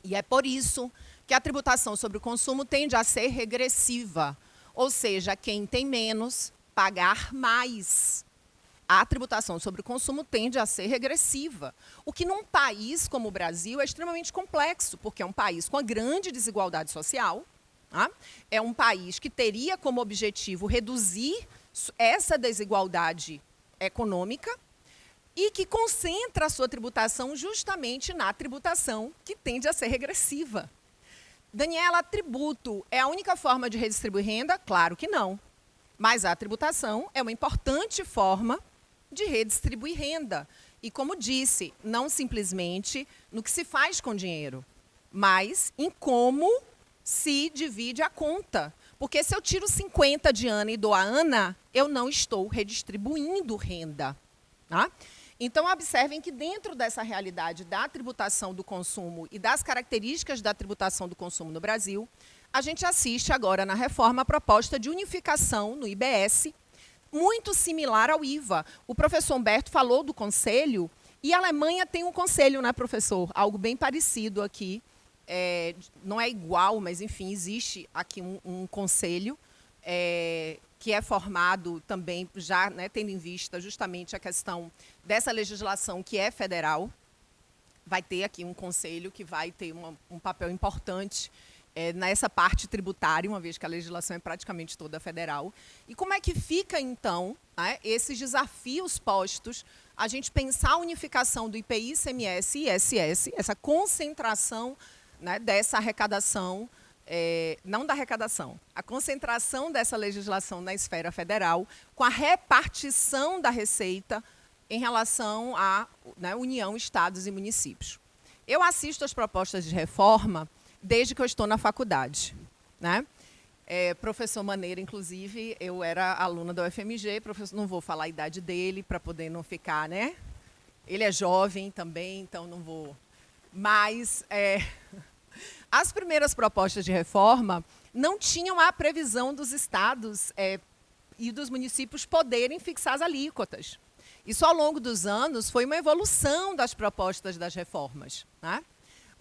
E é por isso que a tributação sobre o consumo tende a ser regressiva, ou seja, quem tem menos, pagar mais. A tributação sobre o consumo tende a ser regressiva, o que num país como o Brasil é extremamente complexo, porque é um país com uma grande desigualdade social, tá? É um país que teria como objetivo reduzir essa desigualdade econômica e que concentra a sua tributação justamente na tributação que tende a ser regressiva. Daniela, tributo é a única forma de redistribuir renda? Claro que não. Mas a tributação é uma importante forma de redistribuir renda. E, como disse, não simplesmente no que se faz com o dinheiro, mas em como se divide a conta. Porque se eu tiro 50 de Ana e dou a Ana, eu não estou redistribuindo renda. Tá? Então, observem que dentro dessa realidade da tributação do consumo e das características da tributação do consumo no Brasil, a gente assiste agora na reforma a proposta de unificação no IBS, muito similar ao IVA. O professor Humberto falou do conselho, e a Alemanha tem um conselho, né, professor? Algo bem parecido aqui. Não é igual, mas, enfim, existe aqui um conselho que é formado também, já, né, tendo em vista justamente a questão dessa legislação que é federal. Vai ter aqui um conselho que vai ter um papel importante nessa parte tributária, uma vez que a legislação é praticamente toda federal. E como é que fica, então, né, esses desafios postos, a gente pensar a unificação do IPI, ICMS e ISS, essa concentração, né, dessa arrecadação, não da arrecadação, a concentração dessa legislação na esfera federal, com a repartição da receita em relação à, né, União, Estados e municípios. Eu assisto às propostas de reforma desde que eu estou na faculdade, né? Professor Maneira, inclusive, eu era aluna da UFMG, professor, não vou falar a idade dele para poder não ficar, né? Ele é jovem também, então não vou. Mas as primeiras propostas de reforma não tinham a previsão dos estados e dos municípios poderem fixar as alíquotas. Isso, ao longo dos anos, foi uma evolução das propostas das reformas, né?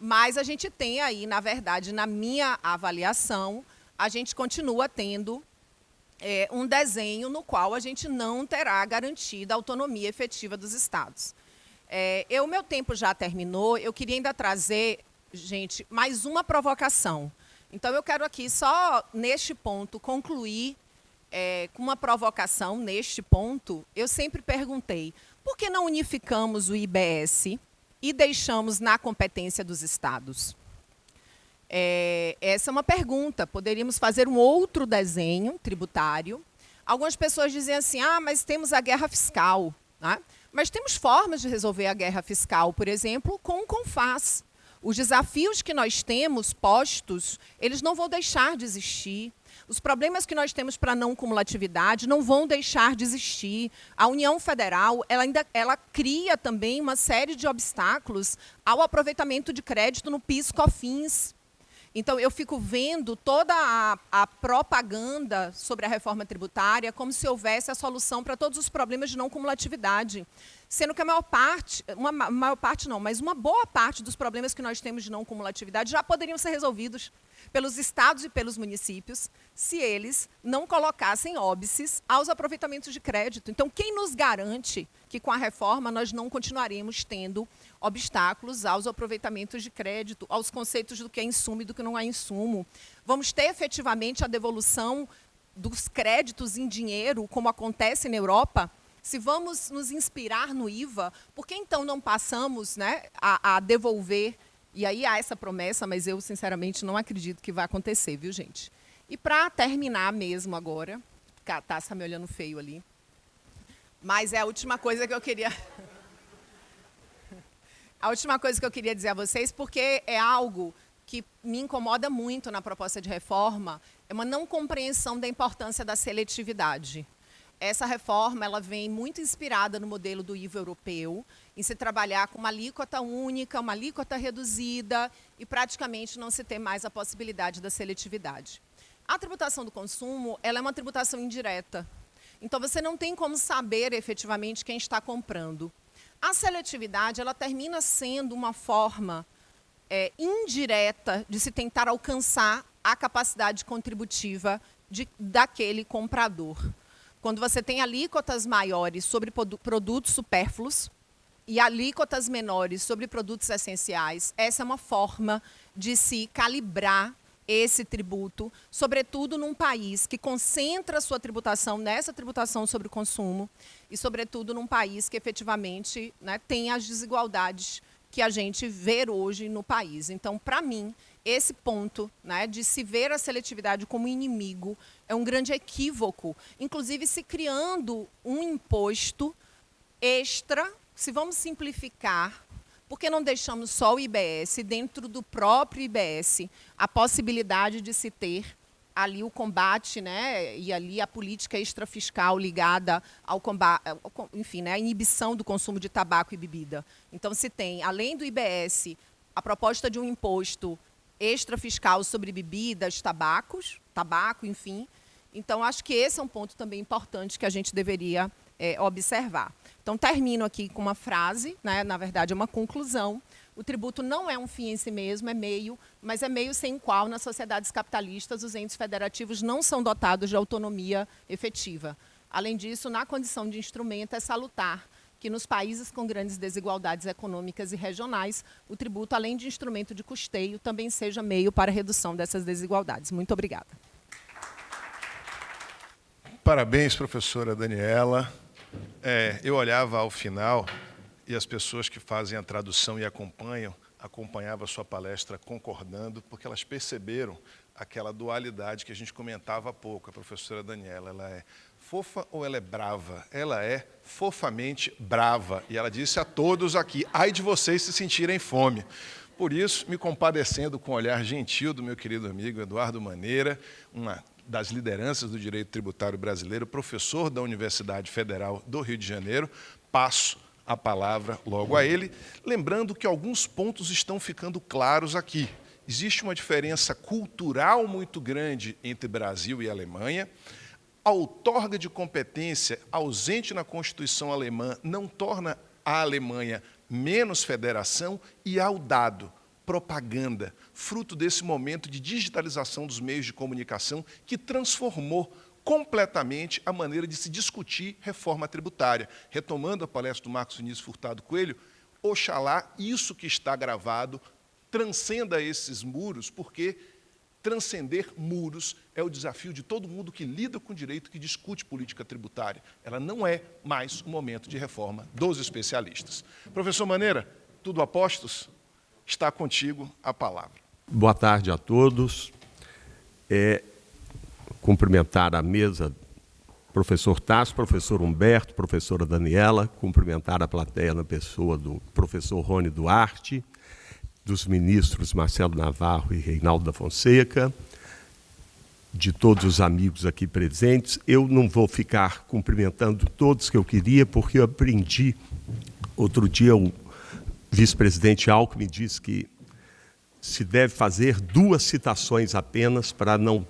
Mas a gente tem aí, na verdade, na minha avaliação, a gente continua tendo um desenho no qual a gente não terá garantida a autonomia efetiva dos estados. Meu tempo já terminou, eu queria ainda trazer, gente, mais uma provocação. Então, eu quero aqui só, neste ponto, concluir com uma provocação. Neste ponto, eu sempre perguntei, por que não unificamos o IBS e deixamos na competência dos estados? Essa é uma pergunta. Poderíamos fazer um outro desenho tributário. Algumas pessoas dizem assim, mas temos a guerra fiscal, né? Mas temos formas de resolver a guerra fiscal, por exemplo, com o CONFAS. Os desafios que nós temos postos, eles não vão deixar de existir. Os problemas que nós temos para não cumulatividade não vão deixar de existir. A União Federal, ela cria também uma série de obstáculos ao aproveitamento de crédito no PIS/COFINS. Então, eu fico vendo toda a propaganda sobre a reforma tributária como se houvesse a solução para todos os problemas de não cumulatividade. sendo que mas uma boa parte dos problemas que nós temos de não cumulatividade já poderiam ser resolvidos pelos estados e pelos municípios, se eles não colocassem óbices aos aproveitamentos de crédito. Então, quem nos garante que, com a reforma, nós não continuaremos tendo obstáculos aos aproveitamentos de crédito, aos conceitos do que é insumo e do que não é insumo? Vamos ter, efetivamente, a devolução dos créditos em dinheiro, como acontece na Europa? Se vamos nos inspirar no IVA, por que, então, não passamos, né, a devolver? E aí há essa promessa, mas eu, sinceramente, não acredito que vai acontecer, viu, gente? E para terminar mesmo agora, a Tássia está me olhando feio ali, mas é a última coisa que eu queria... A última coisa que eu queria dizer a vocês, porque é algo que me incomoda muito na proposta de reforma, é uma não compreensão da importância da seletividade. Essa reforma ela vem muito inspirada no modelo do IVA europeu, em se trabalhar com uma alíquota única, uma alíquota reduzida e praticamente não se ter mais a possibilidade da seletividade. A tributação do consumo ela é uma tributação indireta. Então, você não tem como saber efetivamente quem está comprando. A seletividade ela termina sendo uma forma indireta de se tentar alcançar a capacidade contributiva daquele comprador. Quando você tem alíquotas maiores sobre produtos supérfluos e alíquotas menores sobre produtos essenciais, essa é uma forma de se calibrar esse tributo, sobretudo num país que concentra a sua tributação nessa tributação sobre o consumo e, sobretudo, num país que efetivamente, né, tem as desigualdades que a gente vê hoje no país. Então, para mim, esse ponto, né, de se ver a seletividade como inimigo é um grande equívoco, inclusive se criando um imposto extra, se vamos simplificar, por que não deixamos só o IBS, dentro do próprio IBS, a possibilidade de se ter ali o combate, né, e ali a política extrafiscal ligada ao combate, enfim, né, a inibição do consumo de tabaco e bebida. Então, se tem, além do IBS, a proposta de um imposto extrafiscal sobre bebidas, tabaco, enfim. Então, acho que esse é um ponto também importante que a gente deveria observar. Então, termino aqui com uma frase, né, na verdade, é uma conclusão. O tributo não é um fim em si mesmo, é meio, mas é meio sem o qual, nas sociedades capitalistas, os entes federativos não são dotados de autonomia efetiva. Além disso, na condição de instrumento, é salutar que nos países com grandes desigualdades econômicas e regionais, o tributo, além de instrumento de custeio, também seja meio para a redução dessas desigualdades. Muito obrigada. Parabéns, professora Daniela. Eu olhava ao final e as pessoas que fazem a tradução e acompanhavam a sua palestra concordando, porque elas perceberam aquela dualidade que a gente comentava há pouco. A professora Daniela, ela é fofa ou ela é brava? Ela é fofamente brava. E ela disse a todos aqui, ai de vocês se sentirem fome. Por isso, me compadecendo com o olhar gentil do meu querido amigo Eduardo Maneira, uma das lideranças do direito tributário brasileiro, professor da Universidade Federal do Rio de Janeiro, passo a palavra logo a ele, lembrando que alguns pontos estão ficando claros aqui. Existe uma diferença cultural muito grande entre Brasil e Alemanha. A outorga de competência ausente na Constituição alemã não torna a Alemanha menos federação, e ao dado propaganda, fruto desse momento de digitalização dos meios de comunicação que transformou completamente a maneira de se discutir reforma tributária. Retomando a palestra do Marcos Vinícius Furtado Coelho, oxalá isso que está gravado transcenda esses muros, porque transcender muros é o desafio de todo mundo que lida com direito, que discute política tributária. Ela não é mais um momento de reforma dos especialistas. Professor Maneira, tudo a postos? Está contigo a palavra. Boa tarde a todos. Cumprimentar a mesa, professor Tasso, professor Humberto, professora Daniela, cumprimentar a plateia na pessoa do professor Rony Duarte, dos ministros Marcelo Navarro e Reinaldo da Fonseca, de todos os amigos aqui presentes. Eu não vou ficar cumprimentando todos que eu queria, porque eu aprendi, outro dia o vice-presidente Alckmin disse que se deve fazer 2 citações apenas para não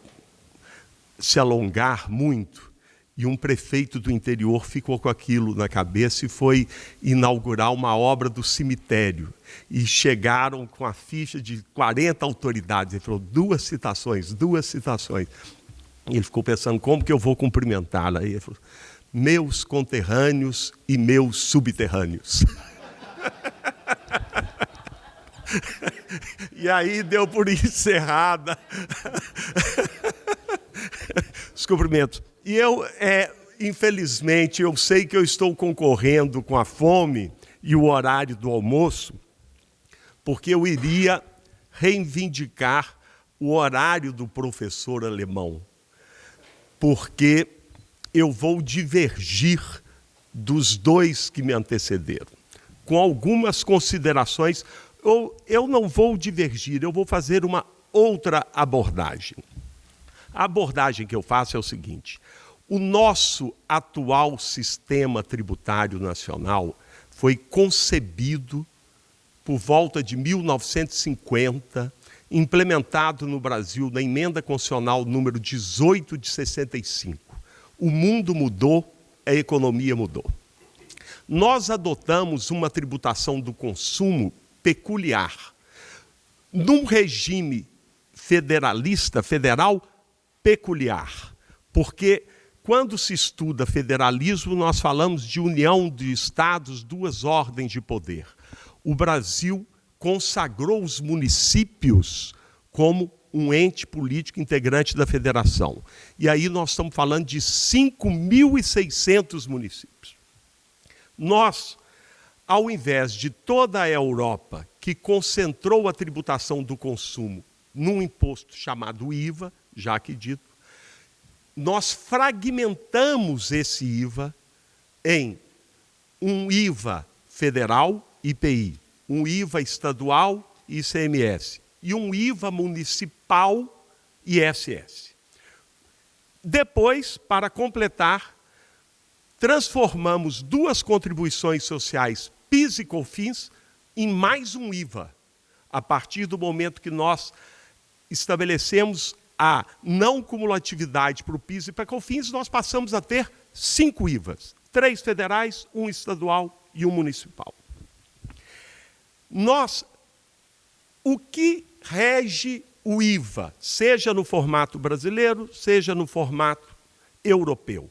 se alongar muito. e um prefeito do interior ficou com aquilo na cabeça e foi inaugurar uma obra do cemitério. E chegaram com a ficha de 40 autoridades. Ele falou, 2 citações, 2 citações. E ele ficou pensando, como que eu vou cumprimentá-la? Aí ele falou, meus conterrâneos e meus subterrâneos. E aí deu por encerrada os cumprimentos. E eu, infelizmente, eu sei que eu estou concorrendo com a fome e o horário do almoço, porque eu iria reivindicar o horário do professor alemão, porque eu vou divergir dos 2 que me antecederam, com algumas considerações. Eu não vou divergir, eu vou fazer uma outra abordagem. A abordagem que eu faço é o seguinte: o nosso atual sistema tributário nacional foi concebido por volta de 1950, implementado no Brasil na Emenda Constitucional número 18 de 65. O mundo mudou, a economia mudou. Nós adotamos uma tributação do consumo peculiar, num regime federalista, federal, peculiar, porque quando se estuda federalismo, nós falamos de união de estados, 2 ordens de poder. O Brasil consagrou os municípios como um ente político integrante da federação. E aí nós estamos falando de 5.600 municípios. Nós, ao invés de toda a Europa, que concentrou a tributação do consumo num imposto chamado IVA, já aqui dito, nós fragmentamos esse IVA em um IVA federal, IPI, um IVA estadual, ICMS, e um IVA municipal, ISS. Depois, para completar, transformamos 2 contribuições sociais, PIS e COFINS, em mais um IVA. A partir do momento que nós estabelecemos a não cumulatividade para o PIS e para o COFINS, nós passamos a ter 5 IVAs, 3 federais, 1 estadual e 1 municipal. O que rege o IVA, seja no formato brasileiro, seja no formato europeu?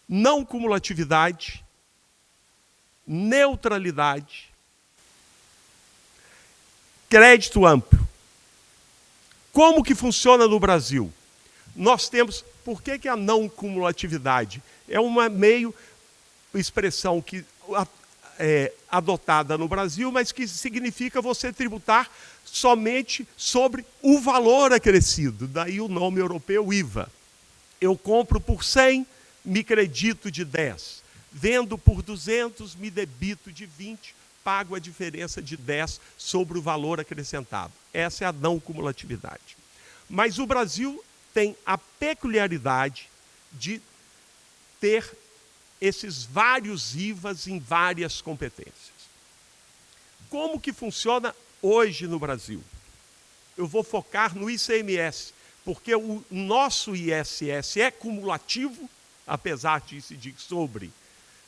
Não cumulatividade, neutralidade, crédito amplo. Como que funciona no Brasil? Nós temos... Por que a não cumulatividade? É uma meio expressão que é adotada no Brasil, mas que significa você tributar somente sobre o valor acrescido. Daí o nome europeu IVA. Eu compro por 100, me credito de 10. Vendo por 200, me debito de 20, pago a diferença de 10 sobre o valor acrescentado. Essa é a não cumulatividade. Mas o Brasil tem a peculiaridade de ter esses vários IVAs em várias competências. Como que funciona hoje no Brasil? Eu vou focar no ICMS, porque o nosso ISS é cumulativo, apesar de se dizer sobre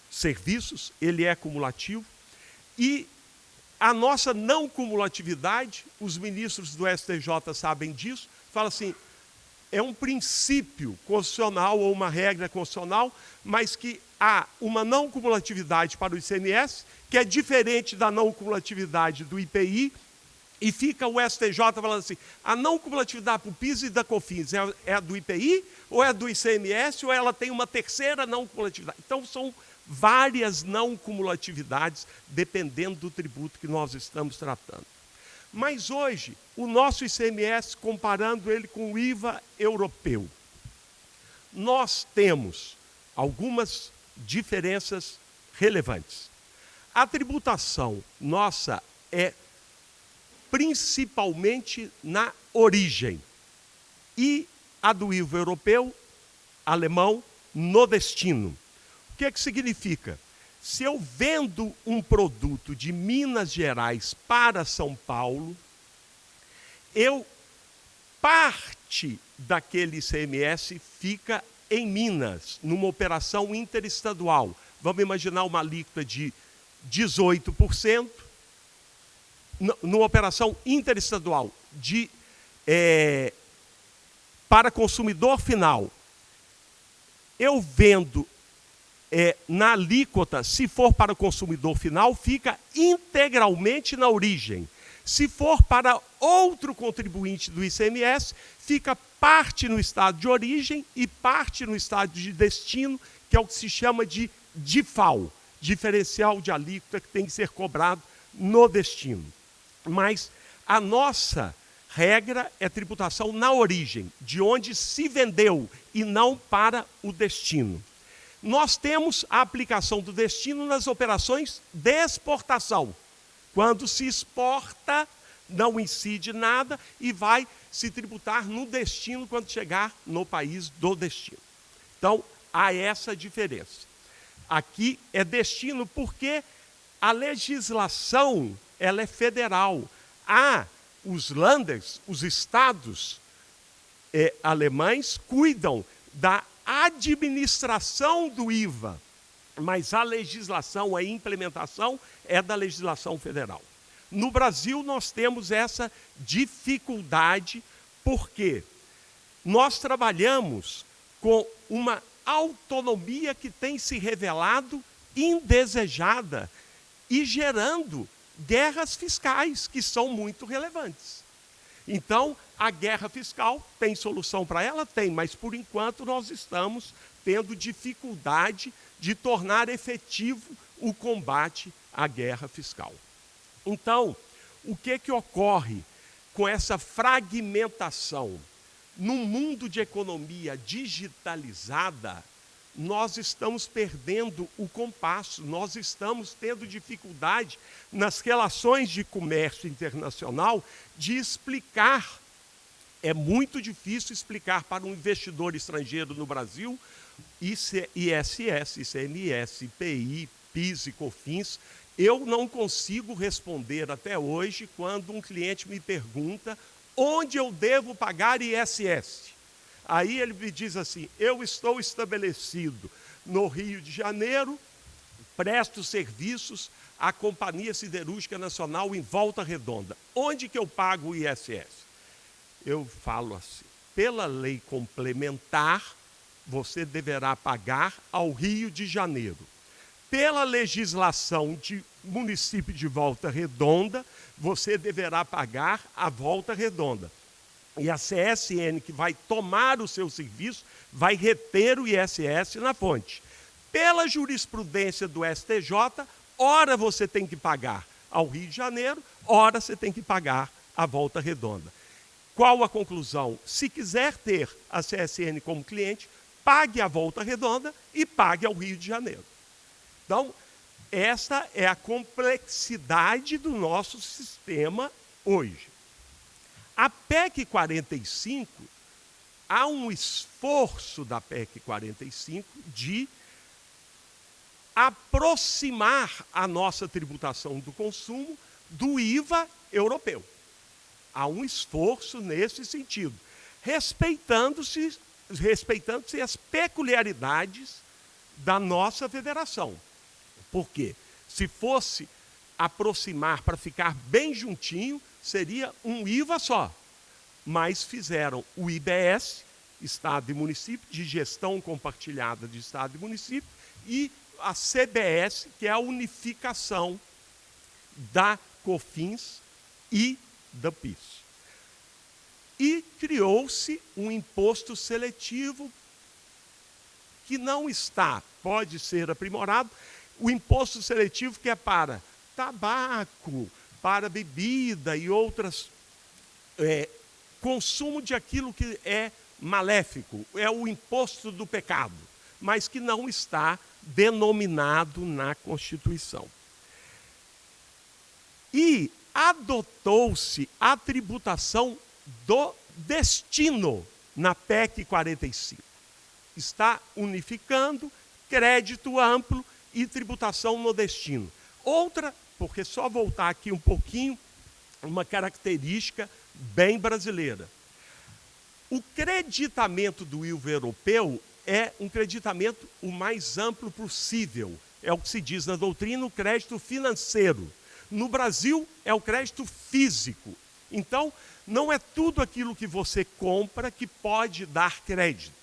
serviços, ele é cumulativo, e a nossa não cumulatividade, os ministros do STJ sabem disso, fala assim, é um princípio constitucional ou uma regra constitucional, mas que há uma não cumulatividade para o ICMS, que é diferente da não cumulatividade do IPI, e fica o STJ falando assim, a não cumulatividade para o PIS e da COFINS é a do IPI, ou é a do ICMS, ou ela tem uma terceira não cumulatividade. Então, são várias não cumulatividades, dependendo do tributo que nós estamos tratando. Mas hoje, o nosso ICMS, comparando ele com o IVA europeu, nós temos algumas diferenças relevantes. A tributação nossa é principalmente na origem, e a do IVA europeu, alemão, no destino. O que é que significa? Se eu vendo um produto de Minas Gerais para São Paulo, parte daquele ICMS fica em Minas, numa operação interestadual, vamos imaginar uma alíquota de 18%, numa operação interestadual para consumidor final, eu vendo na alíquota, se for para o consumidor final, fica integralmente na origem. Se for para outro contribuinte do ICMS, fica parte no estado de origem e parte no estado de destino, que é o que se chama de DIFAL, diferencial de alíquota que tem que ser cobrado no destino. Mas a nossa regra é tributação na origem, de onde se vendeu e não para o destino. Nós temos a aplicação do destino nas operações de exportação. Quando se exporta, não incide nada e vai se tributar no destino quando chegar no país do destino. Então, há essa diferença. Aqui é destino porque a legislação ela é federal. Os Länders, os estados alemães, cuidam da administração do IVA, mas a legislação, a implementação é da legislação federal. No Brasil, nós temos essa dificuldade porque nós trabalhamos com uma autonomia que tem se revelado indesejada e gerando guerras fiscais que são muito relevantes. Então, a guerra fiscal tem solução para ela? Tem, mas por enquanto nós estamos tendo dificuldade de tornar efetivo o combate à guerra fiscal. Então, o que ocorre com essa fragmentação? Num mundo de economia digitalizada, nós estamos perdendo o compasso, nós estamos tendo dificuldade nas relações de comércio internacional de explicar. É muito difícil explicar para um investidor estrangeiro no Brasil ISS, ICMS, IPI, PIS e COFINS. Eu não consigo responder até hoje quando um cliente me pergunta onde eu devo pagar ISS. Aí ele me diz assim, eu estou estabelecido no Rio de Janeiro, presto serviços à Companhia Siderúrgica Nacional em Volta Redonda. Onde que eu pago o ISS? Eu falo assim, pela lei complementar, você deverá pagar ao Rio de Janeiro. Pela legislação de município de Volta Redonda, você deverá pagar a Volta Redonda. E a CSN, que vai tomar o seu serviço, vai reter o ISS na fonte. Pela jurisprudência do STJ, ora você tem que pagar ao Rio de Janeiro, ora você tem que pagar a Volta Redonda. Qual a conclusão? Se quiser ter a CSN como cliente, pague a Volta Redonda e pague ao Rio de Janeiro. Então, essa é a complexidade do nosso sistema hoje. A PEC 45, há um esforço da PEC 45 de aproximar a nossa tributação do consumo do IVA europeu. Há um esforço nesse sentido, respeitando-se as peculiaridades da nossa federação. Por quê? Se fosse aproximar para ficar bem juntinho, seria um IVA só. Mas fizeram o IBS, Estado e Município, de gestão compartilhada de Estado e Município, e a CBS, que é a unificação da COFINS e da PIS. E criou-se um imposto seletivo que não está, pode ser aprimorado, o imposto seletivo que é para tabaco, para bebida e outras, consumo de aquilo que é maléfico, é o imposto do pecado, mas que não está denominado na Constituição. E adotou-se a tributação do destino na PEC 45. Está unificando crédito amplo e tributação no destino. Outra, porque só voltar aqui um pouquinho, uma característica bem brasileira. O creditamento do IVA europeu é um creditamento o mais amplo possível. É o que se diz na doutrina, o crédito financeiro. No Brasil, é o crédito físico. Então, não é tudo aquilo que você compra que pode dar crédito.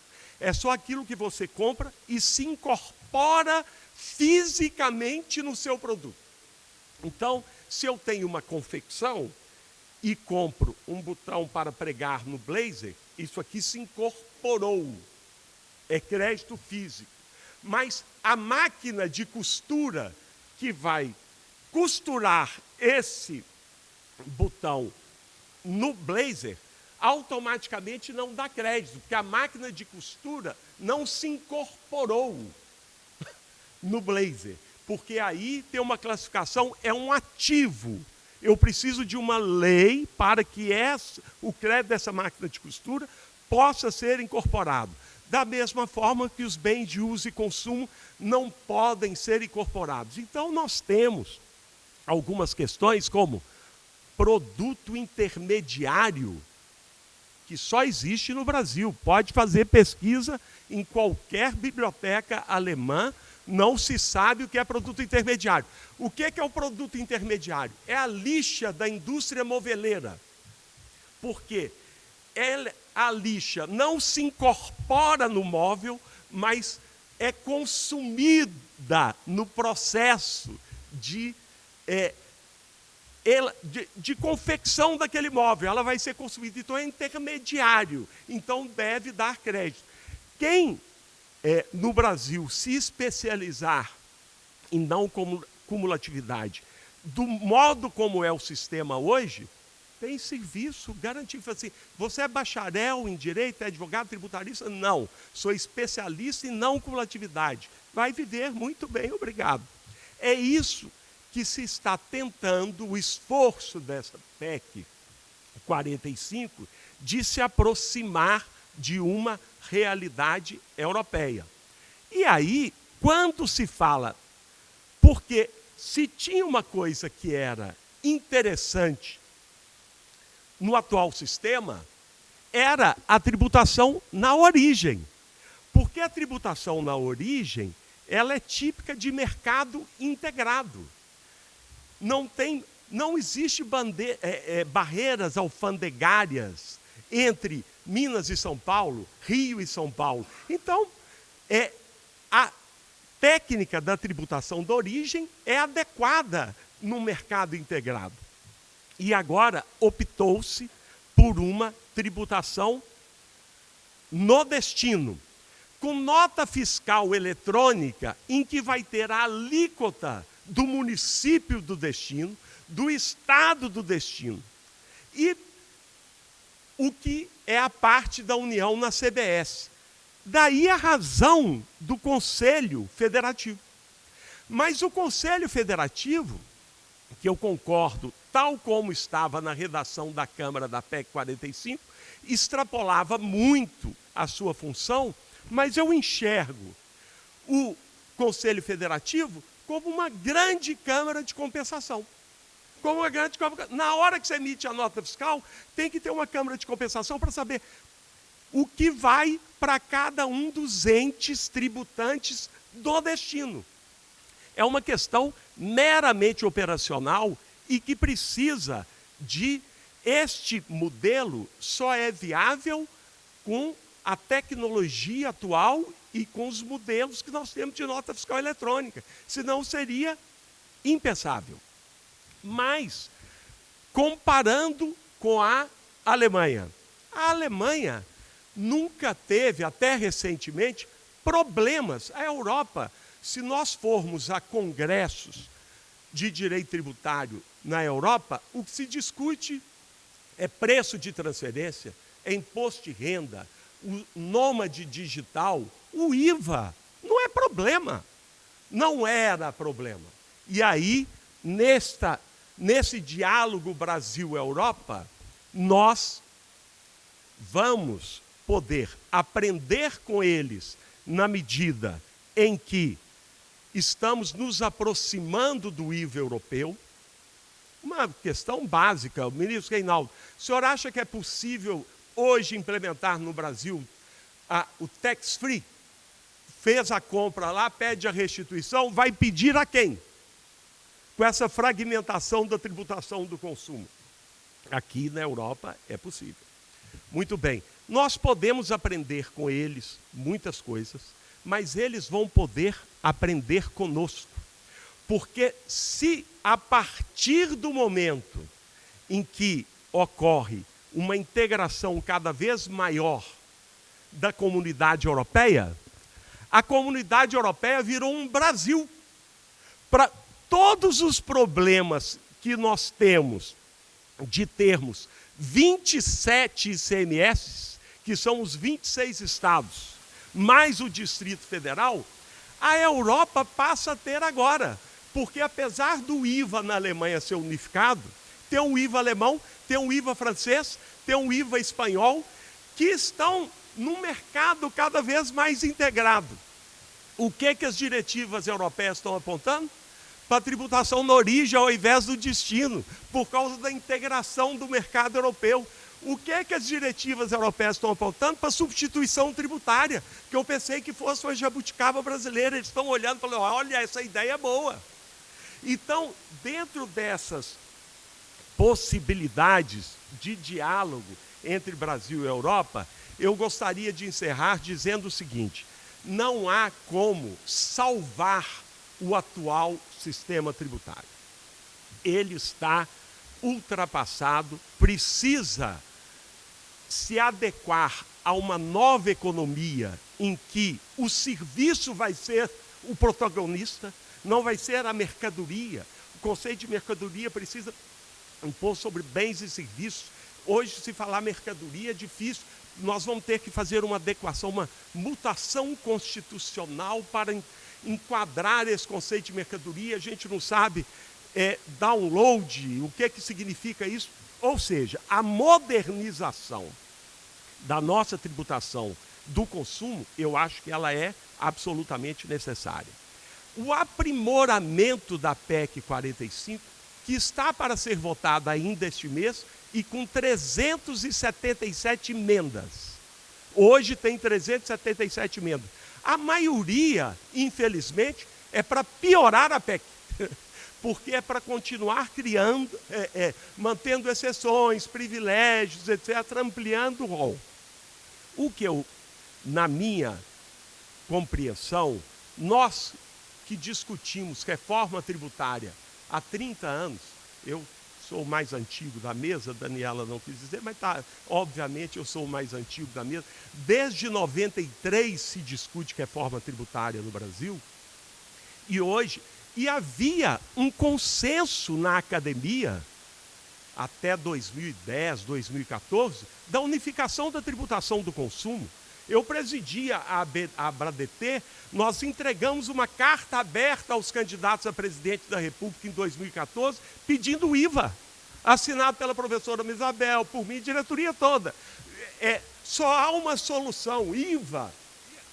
É só aquilo que você compra e se incorpora fisicamente no seu produto. Então, se eu tenho uma confecção e compro um botão para pregar no blazer, isso aqui se incorporou. É crédito físico. Mas a máquina de costura que vai costurar esse botão no blazer, automaticamente não dá crédito, porque a máquina de costura não se incorporou no blazer, porque aí tem uma classificação, é um ativo. Eu preciso de uma lei para que o crédito dessa máquina de costura possa ser incorporado. Da mesma forma que os bens de uso e consumo não podem ser incorporados. Então, nós temos algumas questões como produto intermediário, que só existe no Brasil. Pode fazer pesquisa em qualquer biblioteca alemã, não se sabe o que é produto intermediário. O que é o produto intermediário? É a lixa da indústria moveleira. Porque a lixa não se incorpora no móvel, mas é consumida no processo de confecção daquele móvel. Ela vai ser consumida, então é intermediário, então deve dar crédito. Quem no Brasil se especializar em não cumulatividade, do modo como é o sistema hoje, tem serviço garantido. Assim, você é bacharel em direito, é advogado tributarista? Não, sou especialista em não cumulatividade. Vai viver muito bem, obrigado. É isso que se está tentando, o esforço dessa PEC 45, de se aproximar de uma realidade europeia. E aí, quando se fala, porque se tinha uma coisa que era interessante no atual sistema, era a tributação na origem. Porque a tributação na origem, ela é típica de mercado integrado. Não existe barreiras alfandegárias entre Minas e São Paulo, Rio e São Paulo. Então, a técnica da tributação da origem é adequada no mercado integrado. E agora optou-se por uma tributação no destino, com nota fiscal eletrônica em que vai ter a alíquota do município do destino, do estado do destino. E o que é a parte da União na CBS. Daí a razão do Conselho Federativo. Mas o Conselho Federativo, que eu concordo, tal como estava na redação da Câmara da PEC 45, extrapolava muito a sua função, mas eu enxergo o Conselho Federativo como uma grande Câmara de compensação. Como uma grande Câmara. Na hora que você emite a nota fiscal, tem que ter uma Câmara de compensação para saber o que vai para cada um dos entes tributantes do destino. É uma questão meramente operacional e que precisa de... Este modelo só é viável com a tecnologia atual e com os modelos que nós temos de nota fiscal eletrônica. Senão seria impensável. Mas, comparando com a Alemanha, a Alemanha nunca teve, até recentemente, problemas. A Europa, se nós formos a congressos de direito tributário na Europa, o que se discute é preço de transferência, é imposto de renda, o nômade digital, o IVA. Não é problema. Não era problema. E aí, nesse diálogo Brasil-Europa, nós vamos poder aprender com eles na medida em que estamos nos aproximando do IVA europeu. Uma questão básica, o ministro Reinaldo, o senhor acha que é possível hoje implementar no Brasil o tax-free? fez a compra lá, pede a restituição, vai pedir a quem? Com essa fragmentação da tributação do consumo. Aqui na Europa é possível. Muito bem, nós podemos aprender com eles muitas coisas, mas eles vão poder aprender conosco. Porque se a partir do momento em que ocorre uma integração cada vez maior da comunidade europeia, a comunidade europeia virou um Brasil. Para todos os problemas que nós temos de termos 27 ICMS, que são os 26 estados, mais o Distrito Federal, a Europa passa a ter agora. Porque apesar do IVA na Alemanha ser unificado, tem um IVA alemão, tem um IVA francês, tem um IVA espanhol, que estão num mercado cada vez mais integrado. O que as diretivas europeias estão apontando? Para a tributação na origem ao invés do destino, por causa da integração do mercado europeu. O que as diretivas europeias estão apontando? Para a substituição tributária, que eu pensei que fosse uma jabuticaba brasileira. Eles estão olhando e falando, olha, essa ideia é boa. Então, dentro dessas possibilidades de diálogo entre Brasil e Europa, eu gostaria de encerrar dizendo o seguinte: não há como salvar o atual sistema tributário. Ele está ultrapassado, precisa se adequar a uma nova economia em que o serviço vai ser o protagonista, não vai ser a mercadoria. O conceito de mercadoria precisa impor sobre bens e serviços. Hoje, se falar mercadoria é difícil. Nós vamos ter que fazer uma adequação, uma mutação constitucional para enquadrar esse conceito de mercadoria. A gente não sabe download, o que significa isso. Ou seja, a modernização da nossa tributação do consumo, eu acho que ela é absolutamente necessária. O aprimoramento da PEC 45, que está para ser votada ainda este mês, e com 377 emendas. Hoje tem 377 emendas. A maioria, infelizmente, é para piorar a PEC, porque é para continuar criando, mantendo exceções, privilégios, etc., ampliando o rol. O que eu, na minha compreensão, nós que discutimos reforma tributária há 30 anos, eu sou o mais antigo da mesa, Daniela não quis dizer, mas obviamente eu sou o mais antigo da mesa. Desde 93 se discute reforma tributária no Brasil, e havia um consenso na academia, até 2010, 2014, da unificação da tributação do consumo. Eu presidia a ABRADET, nós entregamos uma carta aberta aos candidatos a presidente da República em 2014, pedindo o IVA, assinado pela professora Isabel, por mim, diretoria toda. Só há uma solução, IVA,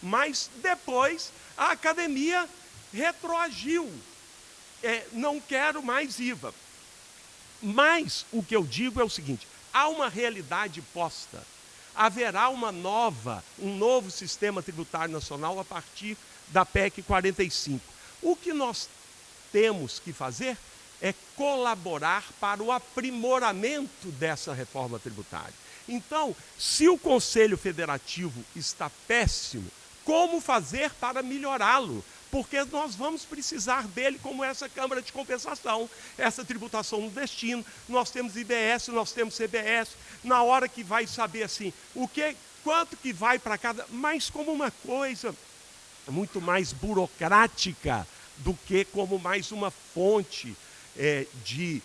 mas depois a academia retroagiu. Não quero mais IVA. Mas o que eu digo é o seguinte, há uma realidade posta. Haverá um novo sistema tributário nacional a partir da PEC 45. O que nós temos que fazer é colaborar para o aprimoramento dessa reforma tributária. Então, se o Conselho Federativo está péssimo, como fazer para melhorá-lo? Porque nós vamos precisar dele como essa Câmara de Compensação, essa tributação no destino. Nós temos IBS, nós temos CBS. Na hora que vai saber assim, quanto que vai para cada... Mas como uma coisa muito mais burocrática do que como mais uma fonte de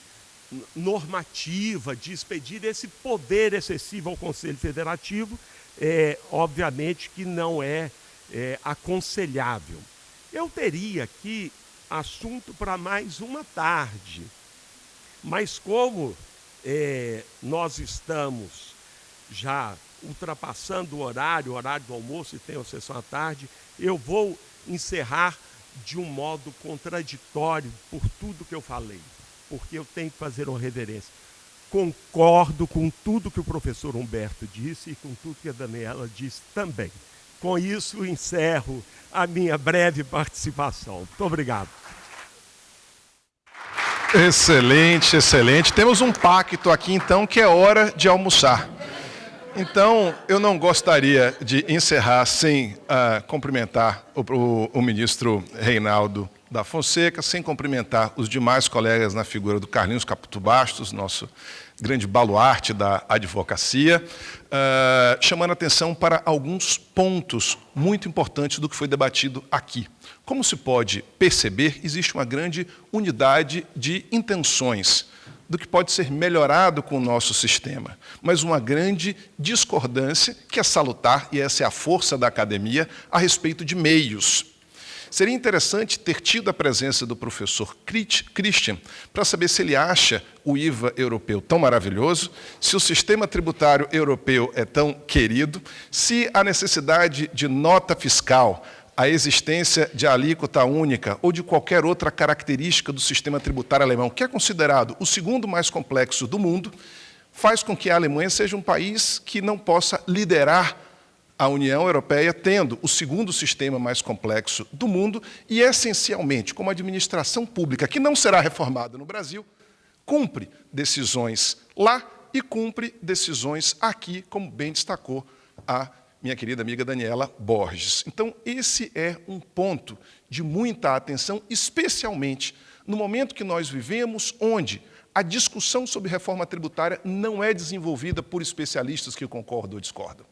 normativa, de expedir esse poder excessivo ao Conselho Federativo, obviamente que não é aconselhável. Eu teria aqui assunto para mais uma tarde, mas como nós estamos já ultrapassando o horário do almoço e tem a sessão à tarde, eu vou encerrar de um modo contraditório por tudo que eu falei, porque eu tenho que fazer uma reverência. Concordo com tudo que o professor Humberto disse e com tudo que a Daniela disse também. Com isso, encerro a minha breve participação. Muito obrigado. Excelente, excelente. Temos um pacto aqui, então, que é hora de almoçar. Então, eu não gostaria de encerrar sem cumprimentar o ministro Reinaldo da Fonseca, sem cumprimentar os demais colegas na figura do Carlinhos Caputo Bastos, nosso grande baluarte da advocacia, chamando a atenção para alguns pontos muito importantes do que foi debatido aqui. Como se pode perceber, existe uma grande unidade de intenções do que pode ser melhorado com o nosso sistema, mas uma grande discordância que é salutar, e essa é a força da academia, a respeito de meios. Seria interessante ter tido a presença do professor Christian para saber se ele acha o IVA europeu tão maravilhoso, se o sistema tributário europeu é tão querido, se a necessidade de nota fiscal, a existência de alíquota única ou de qualquer outra característica do sistema tributário alemão, que é considerado o segundo mais complexo do mundo, faz com que a Alemanha seja um país que não possa liderar a União Europeia, tendo o segundo sistema mais complexo do mundo e, essencialmente, como administração pública, que não será reformada no Brasil, cumpre decisões lá e cumpre decisões aqui, como bem destacou a minha querida amiga Daniela Borges. Então, esse é um ponto de muita atenção, especialmente no momento que nós vivemos, onde a discussão sobre reforma tributária não é desenvolvida por especialistas que concordam ou discordam.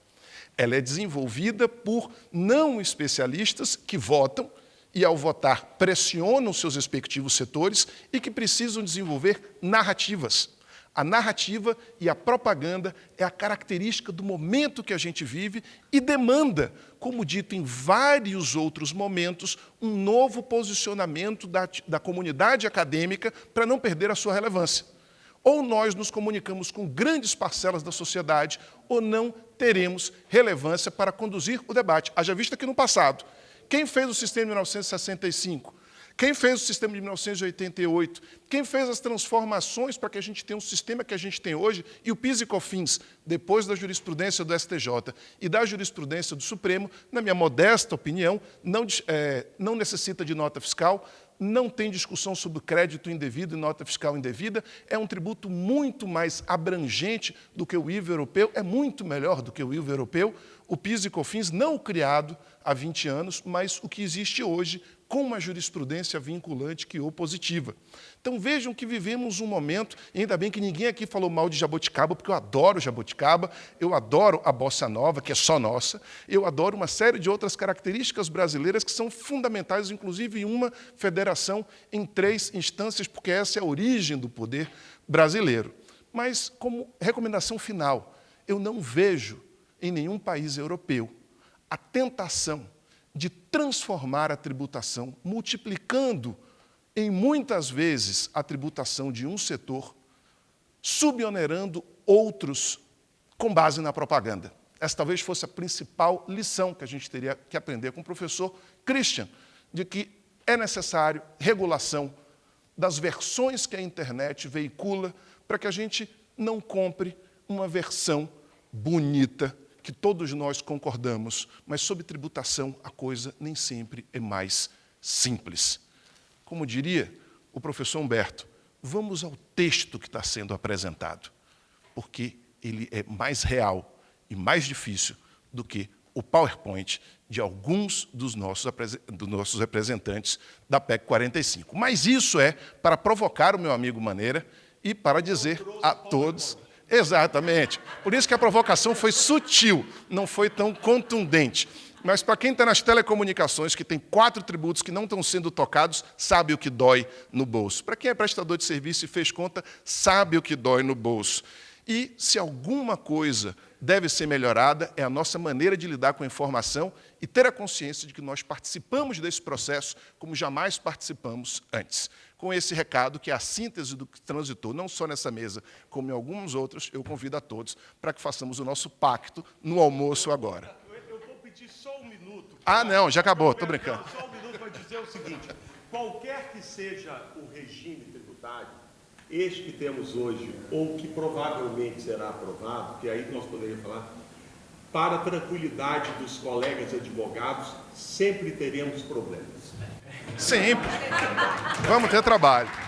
Ela é desenvolvida por não especialistas que votam e, ao votar, pressionam seus respectivos setores e que precisam desenvolver narrativas. A narrativa e a propaganda é a característica do momento que a gente vive e demanda, como dito em vários outros momentos, um novo posicionamento da comunidade acadêmica para não perder a sua relevância. Ou nós nos comunicamos com grandes parcelas da sociedade, ou não teremos relevância para conduzir o debate. Haja vista que no passado, quem fez o sistema de 1965? Quem fez o sistema de 1988? Quem fez as transformações para que a gente tenha um sistema que a gente tem hoje? E o PIS e COFINS, depois da jurisprudência do STJ e da jurisprudência do Supremo, na minha modesta opinião, não necessita de nota fiscal, não tem discussão sobre crédito indevido e nota fiscal indevida, é um tributo muito mais abrangente do que o IVA europeu, é muito melhor do que o IVA europeu, o PIS e COFINS não o criado há 20 anos, mas o que existe hoje com uma jurisprudência vinculante que ou positiva. Então vejam que vivemos um momento, e ainda bem que ninguém aqui falou mal de jabuticaba, porque eu adoro jabuticaba, eu adoro a bossa nova, que é só nossa, eu adoro uma série de outras características brasileiras que são fundamentais, inclusive em uma federação em 3 instâncias, porque essa é a origem do poder brasileiro. Mas, como recomendação final, eu não vejo em nenhum país europeu a tentação de transformar a tributação, multiplicando em muitas vezes a tributação de um setor, subonerando outros com base na propaganda. Essa talvez fosse a principal lição que a gente teria que aprender com o professor Christian, de que é necessário regulação das versões que a internet veicula para que a gente não compre uma versão bonita, que todos nós concordamos, mas sob tributação a coisa nem sempre é mais simples. Como diria o professor Humberto, vamos ao texto que está sendo apresentado, porque ele é mais real e mais difícil do que o PowerPoint de alguns dos nossos representantes da PEC 45. Mas isso é para provocar o meu amigo Maneira e para dizer a todos... Exatamente. Por isso que a provocação foi sutil, não foi tão contundente. Mas para quem está nas telecomunicações, que tem 4 tributos que não estão sendo tocados, sabe o que dói no bolso. Para quem é prestador de serviço e fez conta, sabe o que dói no bolso. E se alguma coisa deve ser melhorada, é a nossa maneira de lidar com a informação e ter a consciência de que nós participamos desse processo como jamais participamos antes. Com esse recado, que é a síntese do que transitou, não só nessa mesa, como em alguns outros, eu convido a todos para que façamos o nosso pacto no almoço agora. Eu vou pedir só um minuto. Ah, não, já acabou, estou brincando. Só um minuto para dizer o seguinte, qualquer que seja o regime tributário, este que temos hoje, ou que provavelmente será aprovado, que aí nós poderíamos falar, para a tranquilidade dos colegas advogados, sempre teremos problemas. Sempre. Vamos ter trabalho.